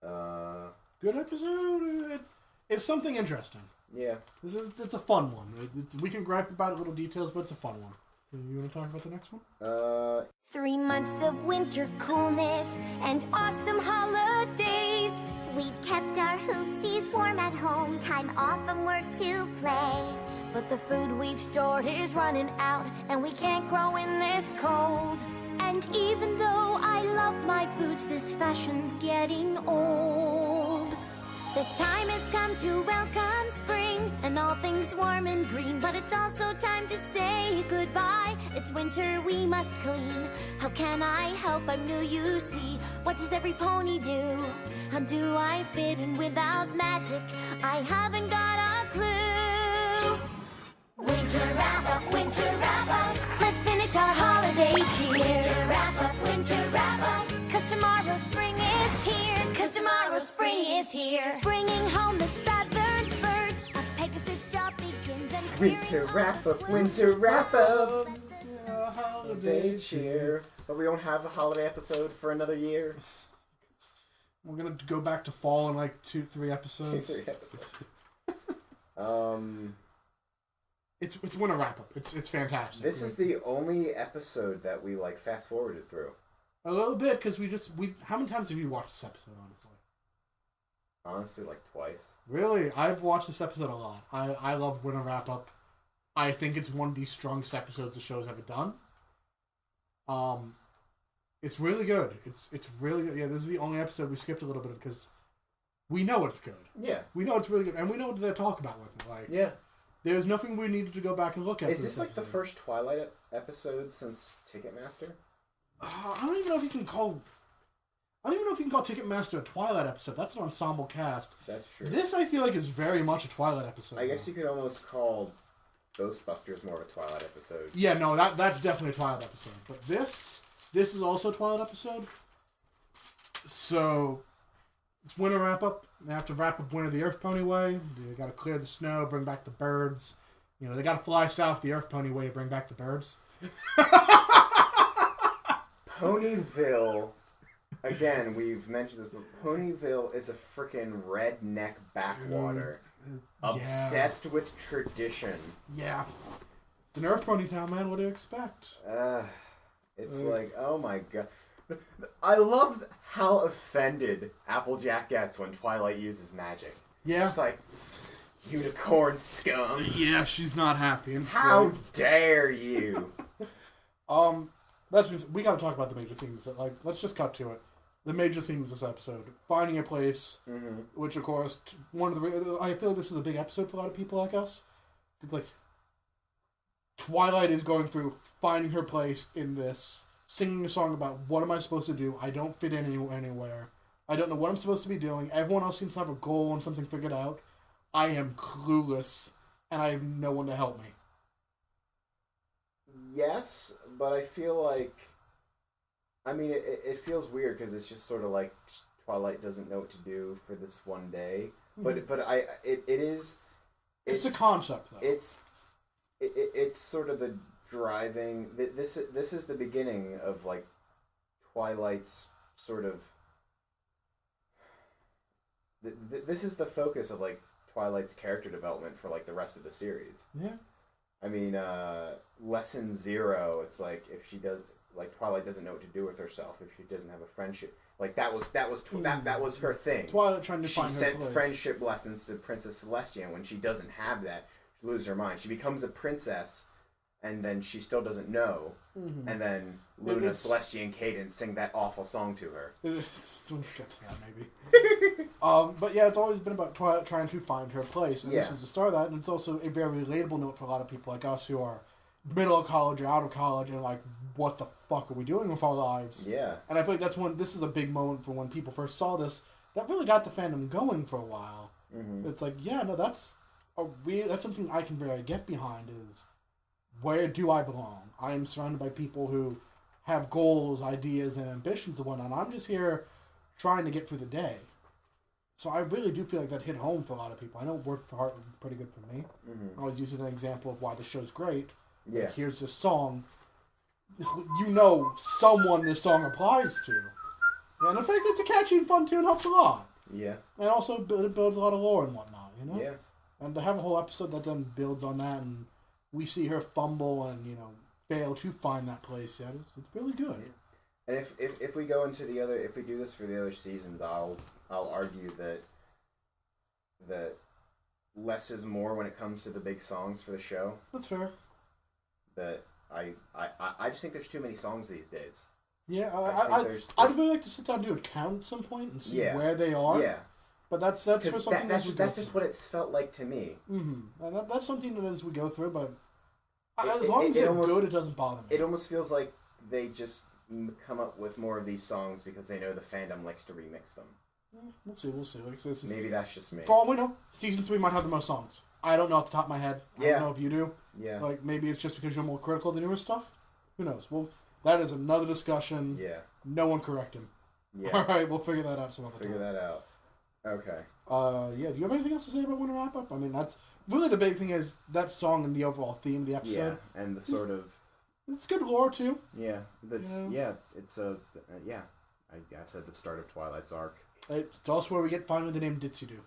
Good episode. It's something interesting. Yeah. It's a fun one. We can gripe about little details, but it's a fun one. So you want to talk about the next one? 3 months of winter coolness and awesome holidays. We've kept our hoopsies warm at home, time off from work to play. But the food we've stored is running out, and we can't grow in this cold. And even though I love my boots, this fashion's getting old. The time has come to welcome spring and all things warm and green, but it's also time to say goodbye. It's winter, we must clean. How can I help? I'm new, you see. What does every pony do? How do I fit in without magic? I haven't got a clue. Winter wrap-up, winter wrap-up. Let's finish our holiday cheer. Winter wrap-up, winter wrap-up. 'Cause tomorrow spring is here. 'Cause tomorrow spring is here. Bringing home the southern birds. A Pegasus job begins and winter wrap-up, winter wrap-up. Holiday cheer. But we don't have a holiday episode for another year. We're gonna go back to fall in like 2-3 episodes. It's winter wrap up. It's fantastic. This is the only episode that we like fast forwarded through. A little bit because we how many times have you watched this episode? Honestly, like twice. Really, I've watched this episode a lot. I love winter wrap up. I think it's one of the strongest episodes the show's ever done. It's really good. It's really good. Yeah, this is the only episode we skipped a little bit of because we know it's good. Yeah. We know it's really good, and we know what they talk about with it. Like, yeah. There's nothing we needed to go back and look at. Is this like the first Twilight episode since Ticketmaster? I don't even know if you can call Ticketmaster a Twilight episode. That's an ensemble cast. That's true. This, I feel like, is very much a Twilight episode. I guess you could almost call Ghostbusters more of a Twilight episode. Yeah, no, that's definitely a Twilight episode. But this is also a Twilight episode. So, it's winter wrap-up. They have to wrap up Winter the Earth Pony Way. They got to clear the snow, bring back the birds. You know, they got to fly south the Earth Pony Way to bring back the birds. Ponyville, again, we've mentioned this, but Ponyville is a freaking redneck backwater. Obsessed with tradition. Yeah. It's an Earth Pony town, man. What do you expect? It's like, oh my god. I love how offended Applejack gets when Twilight uses magic. Yeah. It's like, unicorn scum. Yeah, she's not happy. How dare you? We gotta talk about the major themes. Like, let's just cut to it. The major themes of this episode: finding a place, which of course I feel like this is a big episode for a lot of people like us. It's like Twilight is going through finding her place in this, singing a song about what am I supposed to do? I don't fit in anywhere. I don't know what I'm supposed to be doing. Everyone else seems to have a goal and something figured out. I am clueless, and I have no one to help me. Yes, but I feel like, I mean, it feels weird because it's just sort of like Twilight doesn't know what to do for this one day. But it is. It's a concept, though. It's sort of the driving. This is the beginning of like Twilight's sort of. This is the focus of like Twilight's character development for like the rest of the series. Yeah. I mean, lesson 0. It's like if she does, like Twilight doesn't know what to do with herself if she doesn't have a friendship. Like that was her thing. Twilight trying to find her place. She sent friendship lessons to Princess Celestia, and when she doesn't have that, she loses her mind. She becomes a princess, and then she still doesn't know. And then Luna, Celestia, and Cadence sing that awful song to her. We'll get to that maybe. But yeah, it's always been about Twilight trying to find her place, and this is the start of that. And it's also a very relatable note for a lot of people like us who are middle of college or out of college, and like, what the fuck are we doing with our lives? Yeah. And I feel like this is a big moment for when people first saw this. That really got the fandom going for a while. It's like, yeah, no, that's something I can really get behind. Is where do I belong? I am surrounded by people who have goals, ideas, and ambitions and whatnot. I'm just here trying to get through the day. So I really do feel like that hit home for a lot of people. I know it worked pretty good for me. I always use it as an example of why the show's great. Yeah. Like, here's this song. You know someone this song applies to. And in fact, it's a catchy and fun tune, helps a lot. Yeah. And also, it builds a lot of lore and whatnot, you know? Yeah. And to have a whole episode that then builds on that, and we see her fumble and, fail to find that place, yeah, it's really good. Yeah. And if we go into if we do this for the other seasons, I'll argue that less is more when it comes to the big songs for the show. That's fair. That I just think there's too many songs these days. Yeah, I'd really like to sit down and do a count at some point and see where they are. Yeah. But that's for something that's just what it's felt like to me. And that's something that as we go through, but as long as they're good, it doesn't bother me. It almost feels like they just come up with more of these songs because they know the fandom likes to remix them. We'll see. Like, so maybe that's just me. For all we know, season 3 might have the most songs. I don't know off the top of my head. I don't know if you do. Yeah. Like, maybe it's just because you're more critical of the newer stuff. Who knows? Well, that is another discussion. Yeah. No one correct him. Yeah. All right, we'll figure that out some other time. Figure that out. Okay. Yeah. Do you have anything else to say about Winter Wrap Up? I mean, that's really the big thing is that song and the overall theme of the episode. Yeah, and the sort of. It's good lore too. Yeah. That's It's a I guess at the start of Twilight's arc. It's also where we get finally the name Ditzy-Doo.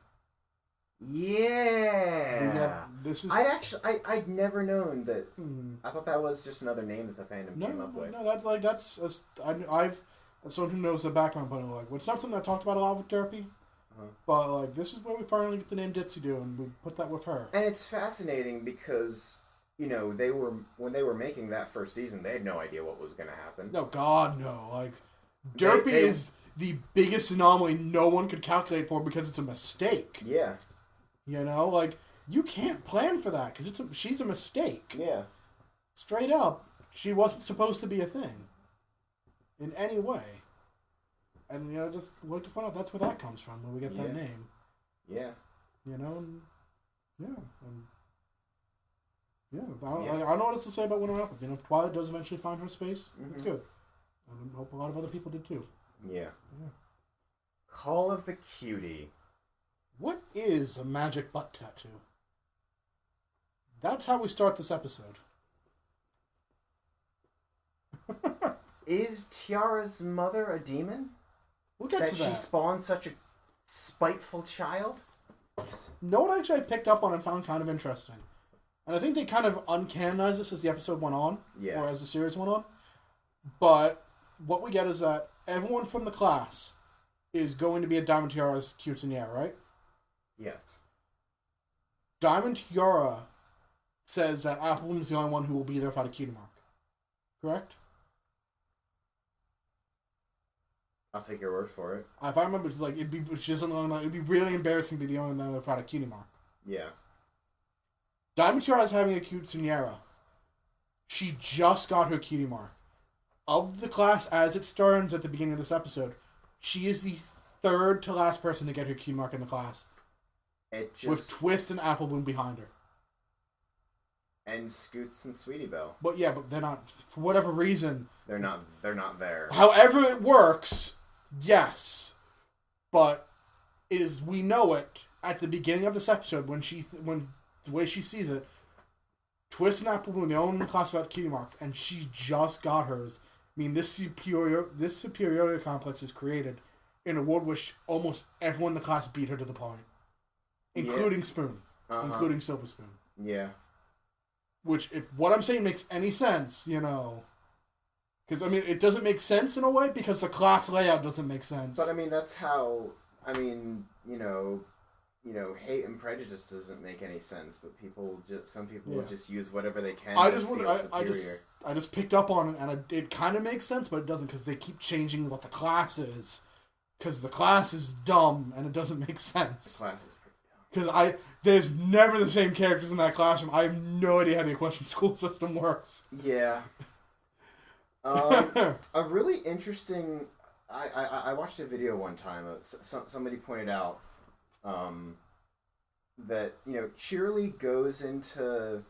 Yeah. I'd never known that. I thought that was just another name that the fandom came up with. No, that's I've as someone who knows the background, but like it's not something I talked about a lot with therapy. But like this is where we finally get the name Ditzy-Doo, and we put that with her. And it's fascinating because when they were making that first season, they had no idea what was going to happen. No, God, no. Like Derpy is the biggest anomaly no one could calculate for because it's a mistake. Yeah. Like you can't plan for that because she's a mistake. Yeah. Straight up, she wasn't supposed to be a thing in any way. And, just like to point out that's where that comes from, where we get that name. Yeah. I don't know what else to say about Winter Apple. Twilight does eventually find her space. Mm-hmm. It's good. I hope a lot of other people did too. Yeah. Call of the Cutie. What is a magic butt tattoo? That's how we start this episode. Is Tiara's mother a demon? We'll get to that. That she spawned such a spiteful child? No, what actually I picked up on and found kind of interesting. And I think they kind of uncanonized this as the episode went on. Yeah. Or as the series went on. But what we get is that everyone from the class is going to be at Diamond Tiara's quinceañera, right? Yes. Diamond Tiara says that Applebloom's the only one who will be there without a cutie mark. Correct? I'll take your word for it. If I remember, it's like it'd be really embarrassing to be the only one without a cutie mark. Yeah. Diamond Tiara is having a quinceañera. She just got her cutie mark. Of the class, as it starts at the beginning of this episode, she is the third to last person to get her cutie mark in the class. With Twist and Applebloom behind her. And Scoots and Sweetie Belle. But they're not, for whatever reason. They're not there. However it works, yes. But we know it at the beginning of this episode when the way she sees it, Twist and Applebloom are the only class without cutie marks, and she just got hers. I mean, this superiority complex is created in a world which almost everyone in the class beat her to the point. Including Spoon. Including Silver Spoon. Yeah. Which, if what I'm saying makes any sense, because, it doesn't make sense in a way because the class layout doesn't make sense. But, that's how, hate and prejudice doesn't make any sense, but some people will just use whatever they can to feel superior. I just picked up on it, and it kind of makes sense, but it doesn't because they keep changing what the class is. Because the class is dumb, and it doesn't make sense. The class is pretty dumb. Because there's never the same characters in that classroom. I have no idea how the Equestrian school system works. Yeah. A really interesting... I watched a video one time. Somebody pointed out that, Cheerly goes into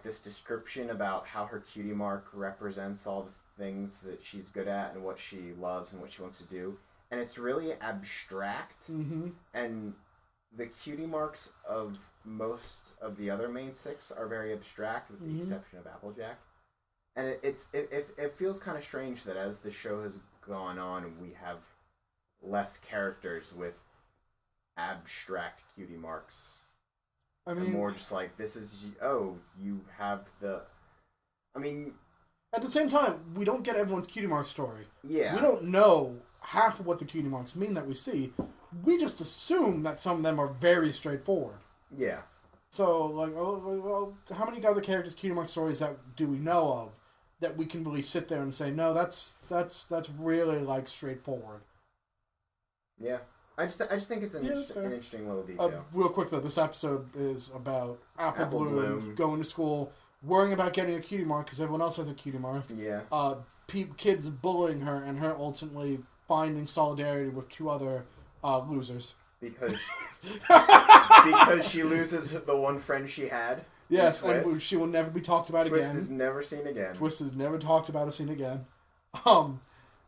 this description about how her cutie mark represents all the things that she's good at and what she loves and what she wants to do. And it's really abstract. Mm-hmm. And the cutie marks of most of the other main six are very abstract, with the exception of Applejack. And it feels kind of strange that as the show has gone on, we have less characters with abstract cutie marks. And more just like, this is, you have the... At the same time, we don't get everyone's cutie mark story. Yeah. We don't know half of what the cutie marks mean that we see. We just assume that some of them are very straightforward. Yeah. So, how many other characters' cutie mark stories do we know of that we can really sit there and say, no, that's really, straightforward? Yeah. I just think it's an interesting little detail. Real quick, though, this episode is about Applebloom going to school, worrying about getting a cutie mark because everyone else has a cutie mark. Yeah. Kids bullying her, and her ultimately finding solidarity with two other losers. Because she loses the one friend she had. Yes, and she will never be talked about again. Twist is never seen again. Twist is never talked about or seen again.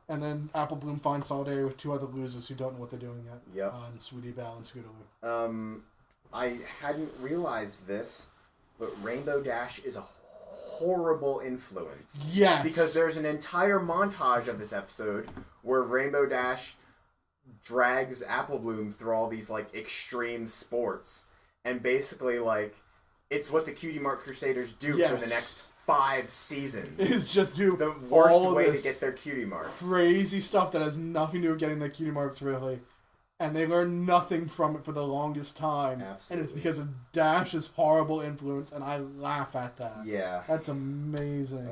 And then Applebloom finds solidarity with two other losers who don't know what they're doing yet. Yep. And Sweetie Belle and Scootaloo. I hadn't realized this, but Rainbow Dash is a horrible influence. Yes. Because there's an entire montage of this episode where Rainbow Dash drags Applebloom through all these, extreme sports. And basically, it's what the Cutie Mark Crusaders do for the next 5 seasons. Is just do the worst way to get their cutie marks. Crazy stuff that has nothing to do with getting their cutie marks, really. And they learn nothing from it for the longest time. Absolutely. And it's because of Dash's horrible influence, and I laugh at that. Yeah. That's amazing.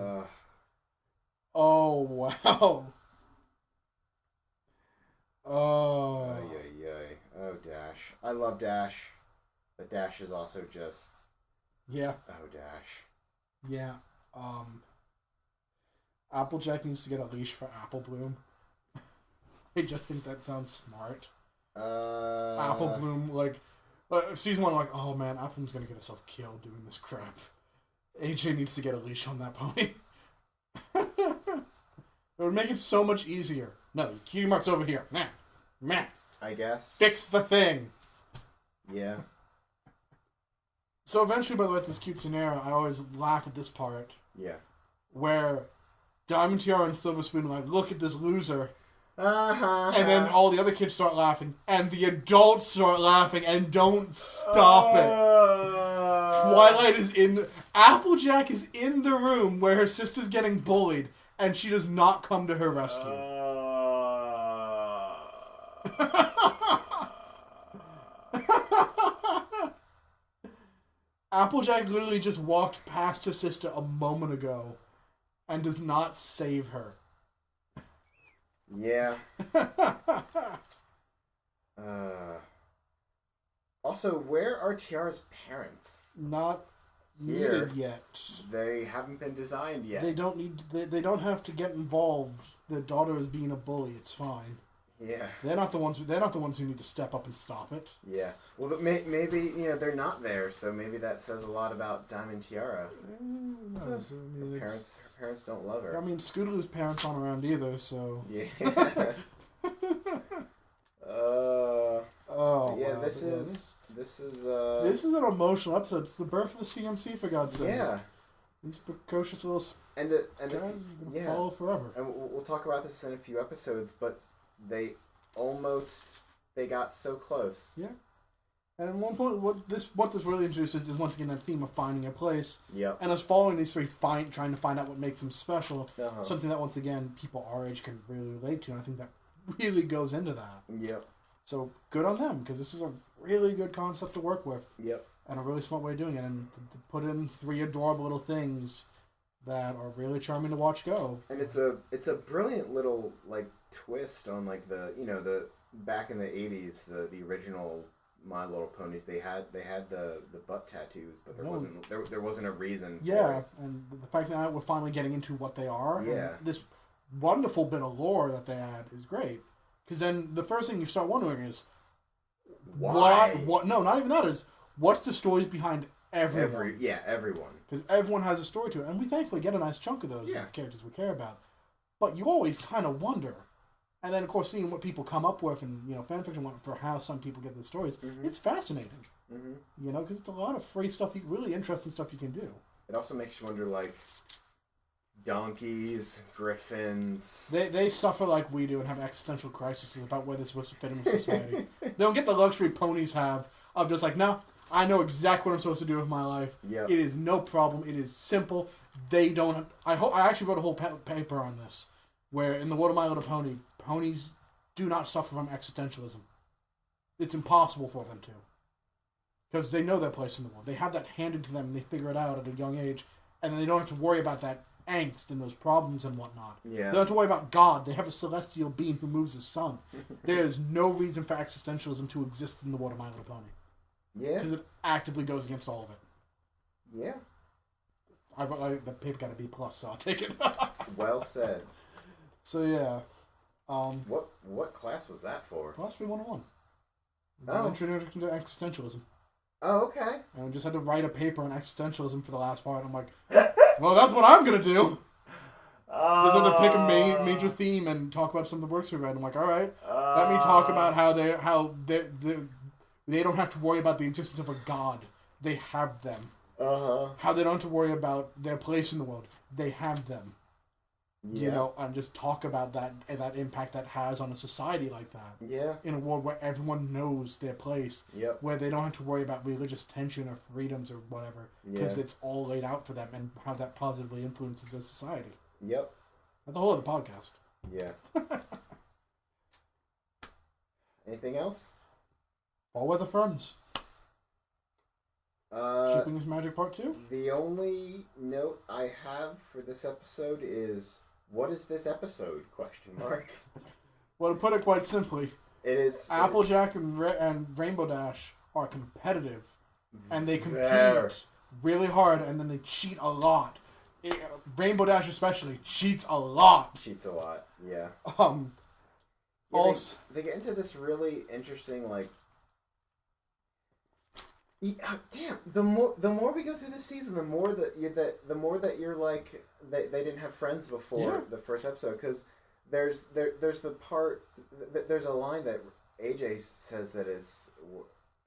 Oh, wow. Oh. Oh, Dash. I love Dash. But Dash is also just... Yeah. Oh, Dash. Yeah. Applejack needs to get a leash for Apple Bloom. I just think that sounds smart. Apple Bloom, like season 1, like, oh man, Apple Bloom's gonna get herself killed doing this crap. AJ needs to get a leash on that pony. It would make it so much easier. No, cutie mark's over here. Man. I guess. Fix the thing. Yeah. So eventually, by the way, at this cute scenario, I always laugh at this part. Yeah. Where Diamond Tiara and Silver Spoon are like, look at this loser. Uh-huh. And then all the other kids start laughing, and the adults start laughing, and don't stop it. Twilight is Applejack is in the room where her sister's getting bullied, and she does not come to her rescue. Applejack literally just walked past her sister a moment ago, and does not save her. Yeah. Also, where are Tiara's parents? Not needed yet. They haven't been designed yet. They don't need. They don't have to get involved. Their daughter is being a bully. It's fine. Yeah. They're not the ones who need to step up and stop it. Yeah. Well, but maybe they're not there, so maybe that says a lot about Diamond Tiara. No, so, Her parents don't love her. I mean, Scootaloo's parents aren't around either, so. Yeah. Oh. Yeah. Wow. This is. This is an emotional episode. It's the birth of the CMC, for God's sake. Yeah. These precocious little guys are going to follow forever. And we'll talk about this in a few episodes, but they got so close. Yeah. And at one point, what this really introduces is once again that theme of finding a place. Yep. And us following these three, trying to find out what makes them special. Uh-huh. Something that once again people our age can really relate to, and I think that really goes into that. Yep. So good on them, because this is a really good concept to work with. Yep. And a really smart way of doing it, and to put in three adorable little things that are really charming to watch go. And it's a brilliant little like twist on like the back in the 80s, the original My Little Ponies, they had the butt tattoos, but there wasn't a reason for it. And the fact that we're finally getting into what they are, yeah, and this wonderful bit of lore that they add is great. Because then the first thing you start wondering is why? What? No, not even that. Is what's the stories behind everyone? Everyone. Because everyone has a story to it, and we thankfully get a nice chunk of those characters we care about. But you always kind of wonder. And then, of course, seeing what people come up with and, fanfiction for how some people get the stories, it's fascinating. Mm-hmm. Because it's a lot of free stuff, really interesting stuff you can do. It also makes you wonder, like, donkeys, griffins... They suffer like we do and have existential crises about where they're supposed to fit in with society. They don't get the luxury ponies have of just like, no, I know exactly what I'm supposed to do with my life. Yep. It is no problem. It is simple. They don't... I actually wrote a whole paper on this, where in the What Am I Little Pony... Ponies do not suffer from existentialism. It's impossible for them to. Because they know their place in the world. They have that handed to them and they figure it out at a young age. And then they don't have to worry about that angst and those problems and whatnot. Yeah. They don't have to worry about God. They have a celestial being who moves the sun. There's no reason for existentialism to exist in the What Am I Little Pony. Yeah. Because it actively goes against all of it. Yeah. The paper got a B+, so I'll take it. Well said. So yeah. What class was that for? Philosophy 101. Oh. Introduction to existentialism. Oh, okay. And I just had to write a paper on existentialism for the last part. I'm like, well, that's what I'm gonna do. Just had to pick a major theme and talk about some of the works we read. I'm like, all right, let me talk about how they don't have to worry about the existence of a god. They have them. How they don't have to worry about their place in the world. They have them. Yeah. And just talk about that and that impact that has on a society like that. Yeah. In a world where everyone knows their place. Yep. Where they don't have to worry about religious tension or freedoms or whatever. Because it's all laid out for them and how that positively influences their society. Yep. That's the whole other podcast. Yeah. Anything else? All Weather Friends. Shipping is Magic Part 2? The only note I have for this episode is, what is this episode? ? Well, to put it quite simply, it is Applejack and Rainbow Dash are competitive and they compete really hard, and then they cheat a lot. Rainbow Dash especially cheats a lot. Cheats a lot, yeah. Also, they get into this really interesting, like... damn, the more we go through this season, the more that you're like... They didn't have friends before the first episode, because there's the part... There's a line that AJ says that is...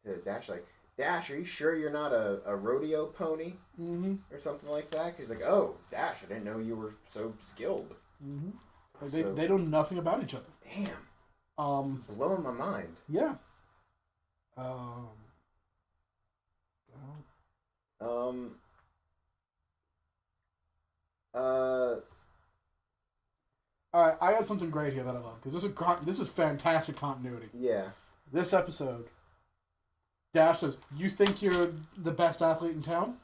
to Dash, like, Dash, are you sure you're not a rodeo pony? Mm-hmm. Or something like that? Because like, oh, Dash, I didn't know you were so skilled. Mm-hmm. They know nothing about each other. Damn. Blowing my mind. Yeah. Alright, I got something great here that I love, because this is fantastic continuity. Yeah. This episode, Dash says, "You think you're the best athlete in town?"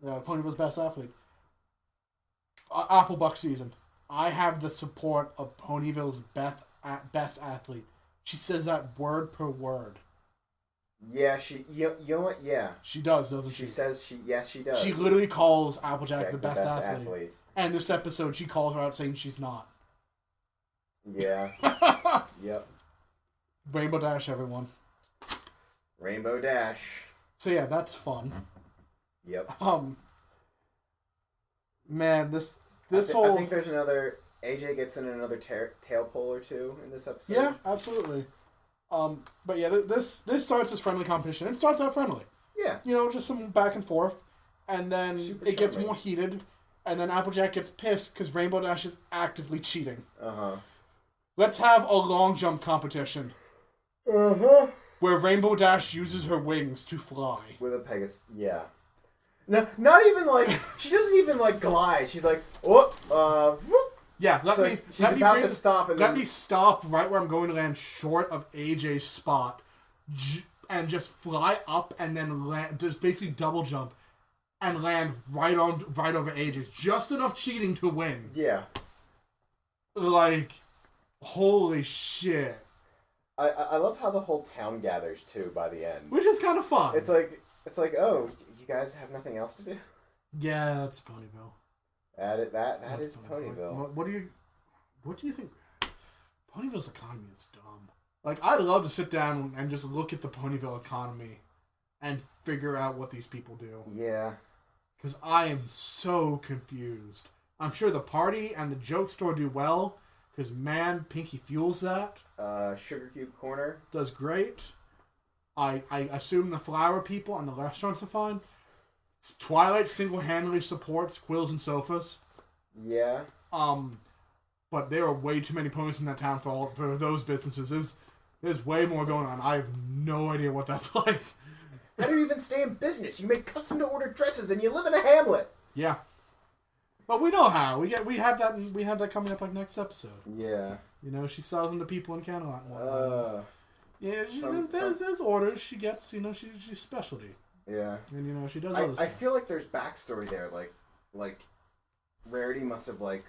Ponyville's best athlete. Applebuck season. I have the support of Ponyville's best athlete. She says that word per word. Yeah, you know what? Yeah. She does, doesn't she? She says yes, she does. She literally calls Applejack the best athlete. And this episode, she calls her out saying she's not. Yeah. Yep. Rainbow Dash, everyone. Rainbow Dash. So yeah, that's fun. Yep. Man, this I think there's another... AJ gets in another tail pull or two in this episode. Yeah, absolutely. But yeah, this starts as friendly competition. It starts out friendly. Yeah. You know, just some back and forth. And then it gets more heated. And then Applejack gets pissed because Rainbow Dash is actively cheating. Let's have a long jump competition. Where Rainbow Dash uses her wings to fly. With a Pegasus, yeah. No, not even like... she doesn't even like glide. She's like, whoop, whoop. Yeah, let me stop right where I'm going to land short of AJ's spot and just fly up and then land, just basically double jump and land right over AJ's. Just enough cheating to win. Yeah. Like, holy shit. I love how the whole town gathers too by the end. Which is kind of fun. It's like, oh, you guys have nothing else to do? Yeah, that's Ponyville. That is Ponyville. What do you think? Ponyville's economy is dumb. Like, I'd love to sit down and just look at the Ponyville economy and figure out what these people do. Yeah. Because I am so confused. I'm sure the party and the joke store do well, because, man, Pinky fuels that. Sugar Cube Corner does great. I assume the flower people and the restaurants are fine. Twilight single-handedly supports Quills and Sofas. Yeah. But there are way too many ponies in that town for those businesses. There's way more going on. I have no idea what that's like. How do you even stay in business? You make custom-to-order dresses and you live in a hamlet. Yeah. But we know how. We have that coming up like next episode. Yeah. You know, she sells them to people in Camelot and whatnot. Yeah, there's orders she gets. You know, she's specialty. Yeah. And, you know, she does other stuff. I feel like there's backstory there. Like, Rarity must have, like,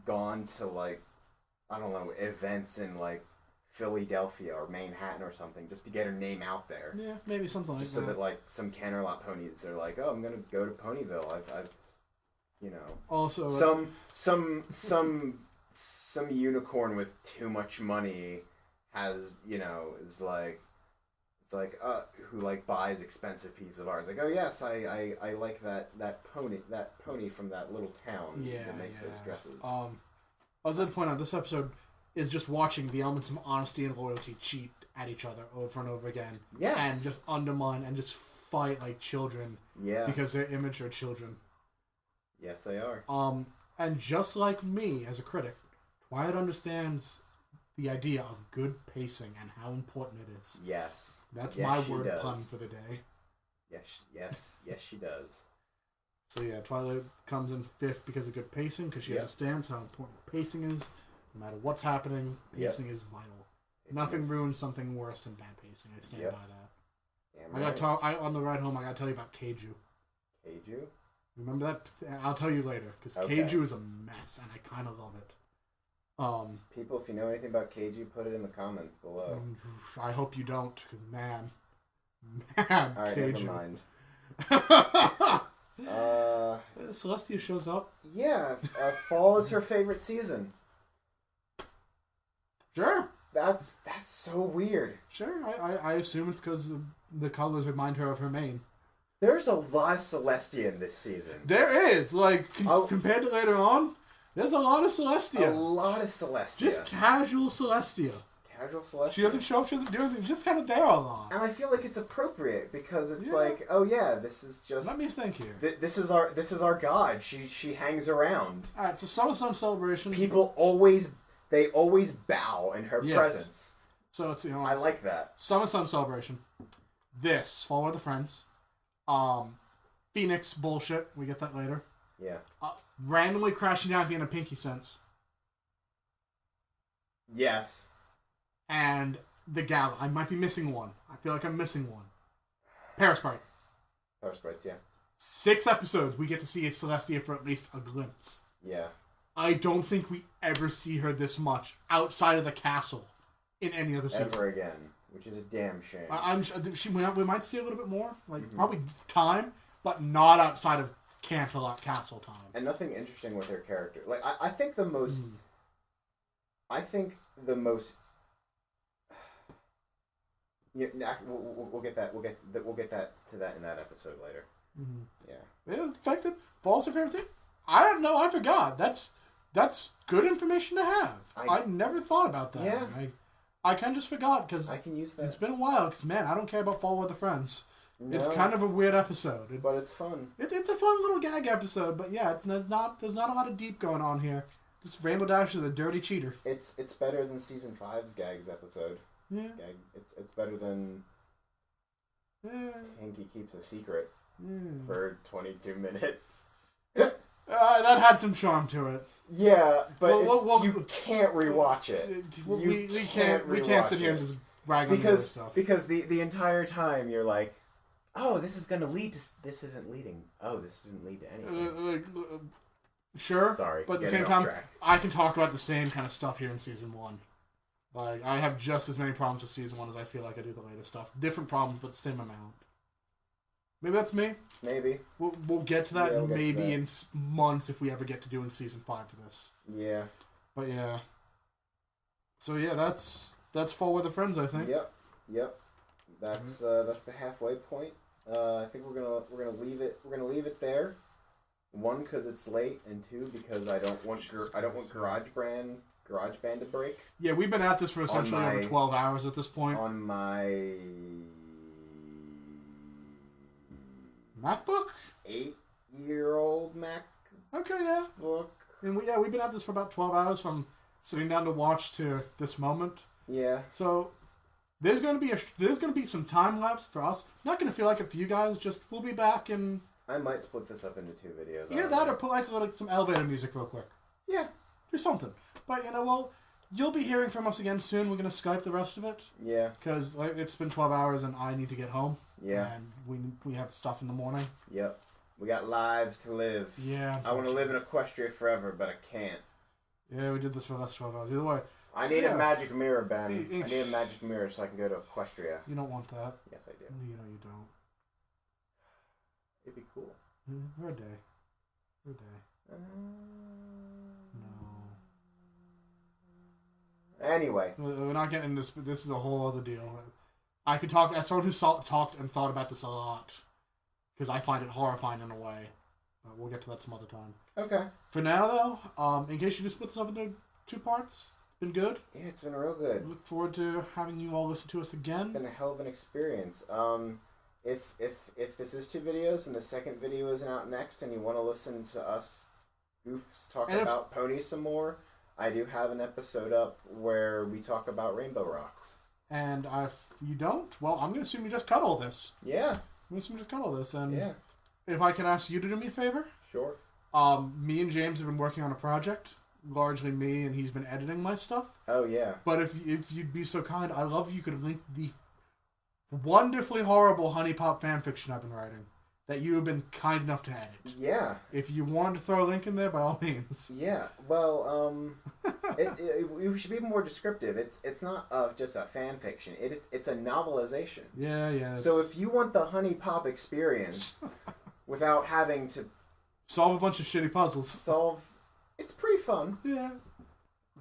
gone to, like, I don't know, events in, like, Philadelphia or Manhattan or something just to get her name out there. Yeah, maybe something like that. Just so that, like, some Canterlot ponies are like, oh, I'm going to go to Ponyville. I've you know. Also... Some unicorn with too much money has, you know, is like... It's like, who, like, buys expensive pieces of art. It's like, oh, yes, I like that pony from that little town that makes those dresses. I was going to point out, this episode is just watching the elements of honesty and loyalty cheat at each other over and over again. Yes. And just undermine and just fight like children. Yeah. Because they're immature children. Yes, they are. And just like me, as a critic, Twilight understands the idea of good pacing and how important it is. Yes. That's my word pun for the day. Yes, she does. So yeah, Twilight comes in fifth because of good pacing, because she understands how important pacing is. No matter what's happening, pacing is vital. Nothing ruins something worse than bad pacing. I stand by that. Damn right. On the ride home, I gotta tell you about Keiju. Keiju? Remember that? I'll tell you later, because Keiju is a mess, and I kind of love it. People, if you know anything about Keiju, put it in the comments below. I hope you don't, because man, Man, Alright, Cajun. never mind. Celestia shows up. Yeah, fall is her favorite season. Sure. That's so weird. Sure. I assume it's because the colors remind her of her mane. There's a lot of Celestia in this season. There is. Like, compared to later on, there's a lot of Celestia. A lot of Celestia. Just casual Celestia. Casual Celestia. She doesn't show up, she doesn't do anything. She's just kind of there a lot. And I feel like it's appropriate because it's like, oh yeah, this is just. Let me think here. This is our god. She hangs around. All right, so Summer Sun Celebration. People always bow in her presence. So it's I like that. Summer Sun Celebration. This Fall with the Friends. Phoenix bullshit. We get that later. Yeah. Randomly crashing down at the end of Pinky Sense. Yes. And the gala. I might be missing one. I feel like I'm missing one. Parasprite. Parasprites, yeah. 6 episodes, we get to see Celestia for at least a glimpse. Yeah. I don't think we ever see her this much outside of the castle in any other season. Ever again, which is a damn shame. I'm sure we might see a little bit more, probably time, but not outside of Canterlot Castle time. And nothing interesting with her character. Like I think the most. I think the most. Yeah, we'll get that. We'll get that to that in that episode later. Mm-hmm. Yeah. The fact that Fall's her favorite thing, I don't know. I forgot. That's good information to have. I never thought about that. Yeah. I kind of just forgot because I can use that. It's been a while. Because man, I don't care about Fall with the Friends. No, it's kind of a weird episode, but it's fun. It's a fun little gag episode. But yeah, there's not a lot of deep going on here. Just Rainbow Dash is a dirty cheater. It's better than season 5's gags episode. Yeah. It's better than Hanky Keeps a Secret for 22 minutes. That had some charm to it. Yeah, but you can't rewatch it. We can't sit here and just brag on the stuff. Because the entire time you're like, oh, this is gonna lead to this isn't leading. Oh, this didn't lead to anything. Sure. Sorry, but at the same time, I can talk about the same kind of stuff here in season 1. Like, I have just as many problems with season 1 as I feel like I do the latest stuff. Different problems, but the same amount. Maybe that's me. Maybe. We'll get to that in months if we ever get to doing season 5 for this. Yeah. But yeah. So yeah, that's Fall with the Friends, I think. Yep. That's the halfway point. I think we're gonna leave it there. 1, because it's late, and 2, because I don't want GarageBand to break. Yeah, we've been at this for essentially over 12 hours at this point. On my MacBook? 8-year-old MacBook. Okay, yeah. And we've been at this for about 12 hours from sitting down to watch to this moment. Yeah. So there's gonna be some time lapse for us. Not gonna feel like it for you guys. Just we'll be back and I might split this up into 2 videos. Either that or put like some elevator music real quick. Yeah. Do something. But you'll be hearing from us again soon. We're gonna Skype the rest of it. Yeah. Because it's been 12 hours and I need to get home. Yeah. And we have stuff in the morning. Yep. We got lives to live. Yeah. I want to live in Equestria forever, but I can't. Yeah, we did this for the last 12 hours. Either way. I need a magic mirror, Ben. I need a magic mirror so I can go to Equestria. You don't want that. Yes, I do. You know you don't. It'd be cool. For a day. No. Anyway. We're not getting this, but this is a whole other deal. I could talk, as someone who talked and thought about this a lot, because I find it horrifying in a way. We'll get to that some other time. Okay. For now, though, in case you just split this up into 2 parts, it's been good. Yeah, it's been real good. Look forward to having you all listen to us again. It's been a hell of an experience. If this is 2 videos and the second video isn't out next and you want to listen to us goofs talk about ponies some more, I do have an episode up where we talk about Rainbow Rocks. And if you don't, well, I'm going to assume you just cut all this. Yeah. I'm going to assume you just cut all this. And yeah. If I can ask you to do me a favor. Sure. Me and James have been working on a project. Largely me, and he's been editing my stuff. Oh, yeah. But if you'd be so kind, I love you could link the wonderfully horrible Honey Pop fanfiction I've been writing. that you have been kind enough to edit. Yeah. If you want to throw a link in there, by all means. Yeah. Well, you should be more descriptive. It's not just a fan fiction. It's a novelization. Yeah. So if you want the honey pop experience without having to solve a bunch of shitty puzzles, it's pretty fun. Yeah.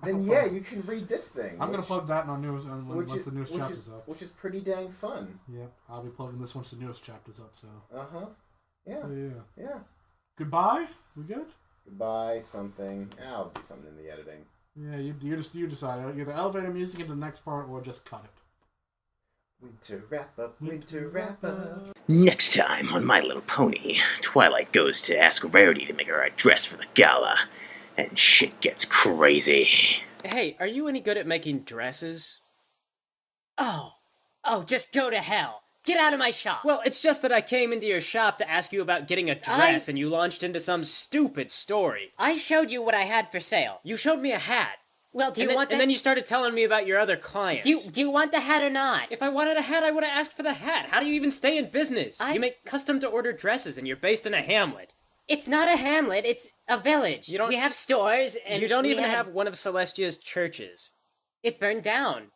Then yeah, you can read this thing. I'm gonna plug that in our news once the newest chapter's up. Which is pretty dang fun. Yeah, I'll be plugging this once the newest chapter's up. So. Yeah. So Yeah. Goodbye. We good? Goodbye. Something. I'll do something in the editing. Yeah, you decide. Either elevator music into the next part or just cut it. Winter wrap up. Winter wrap up. Next time on My Little Pony, Twilight goes to ask Rarity to make her a dress for the gala, and shit gets crazy. Hey, are you any good at making dresses? Oh, just go to hell. Get out of my shop. Well, it's just that I came into your shop to ask you about getting a dress, and you launched into some stupid story. I showed you what I had for sale. You showed me a hat. Well, do you want that? And then you started telling me about your other clients. Do you want the hat or not? If I wanted a hat, I would have asked for the hat. How do you even stay in business? You make custom-to-order dresses, and you're based in a hamlet. It's not a hamlet, it's a village. We have stores, and you don't even have one of Celestia's churches. It burned down.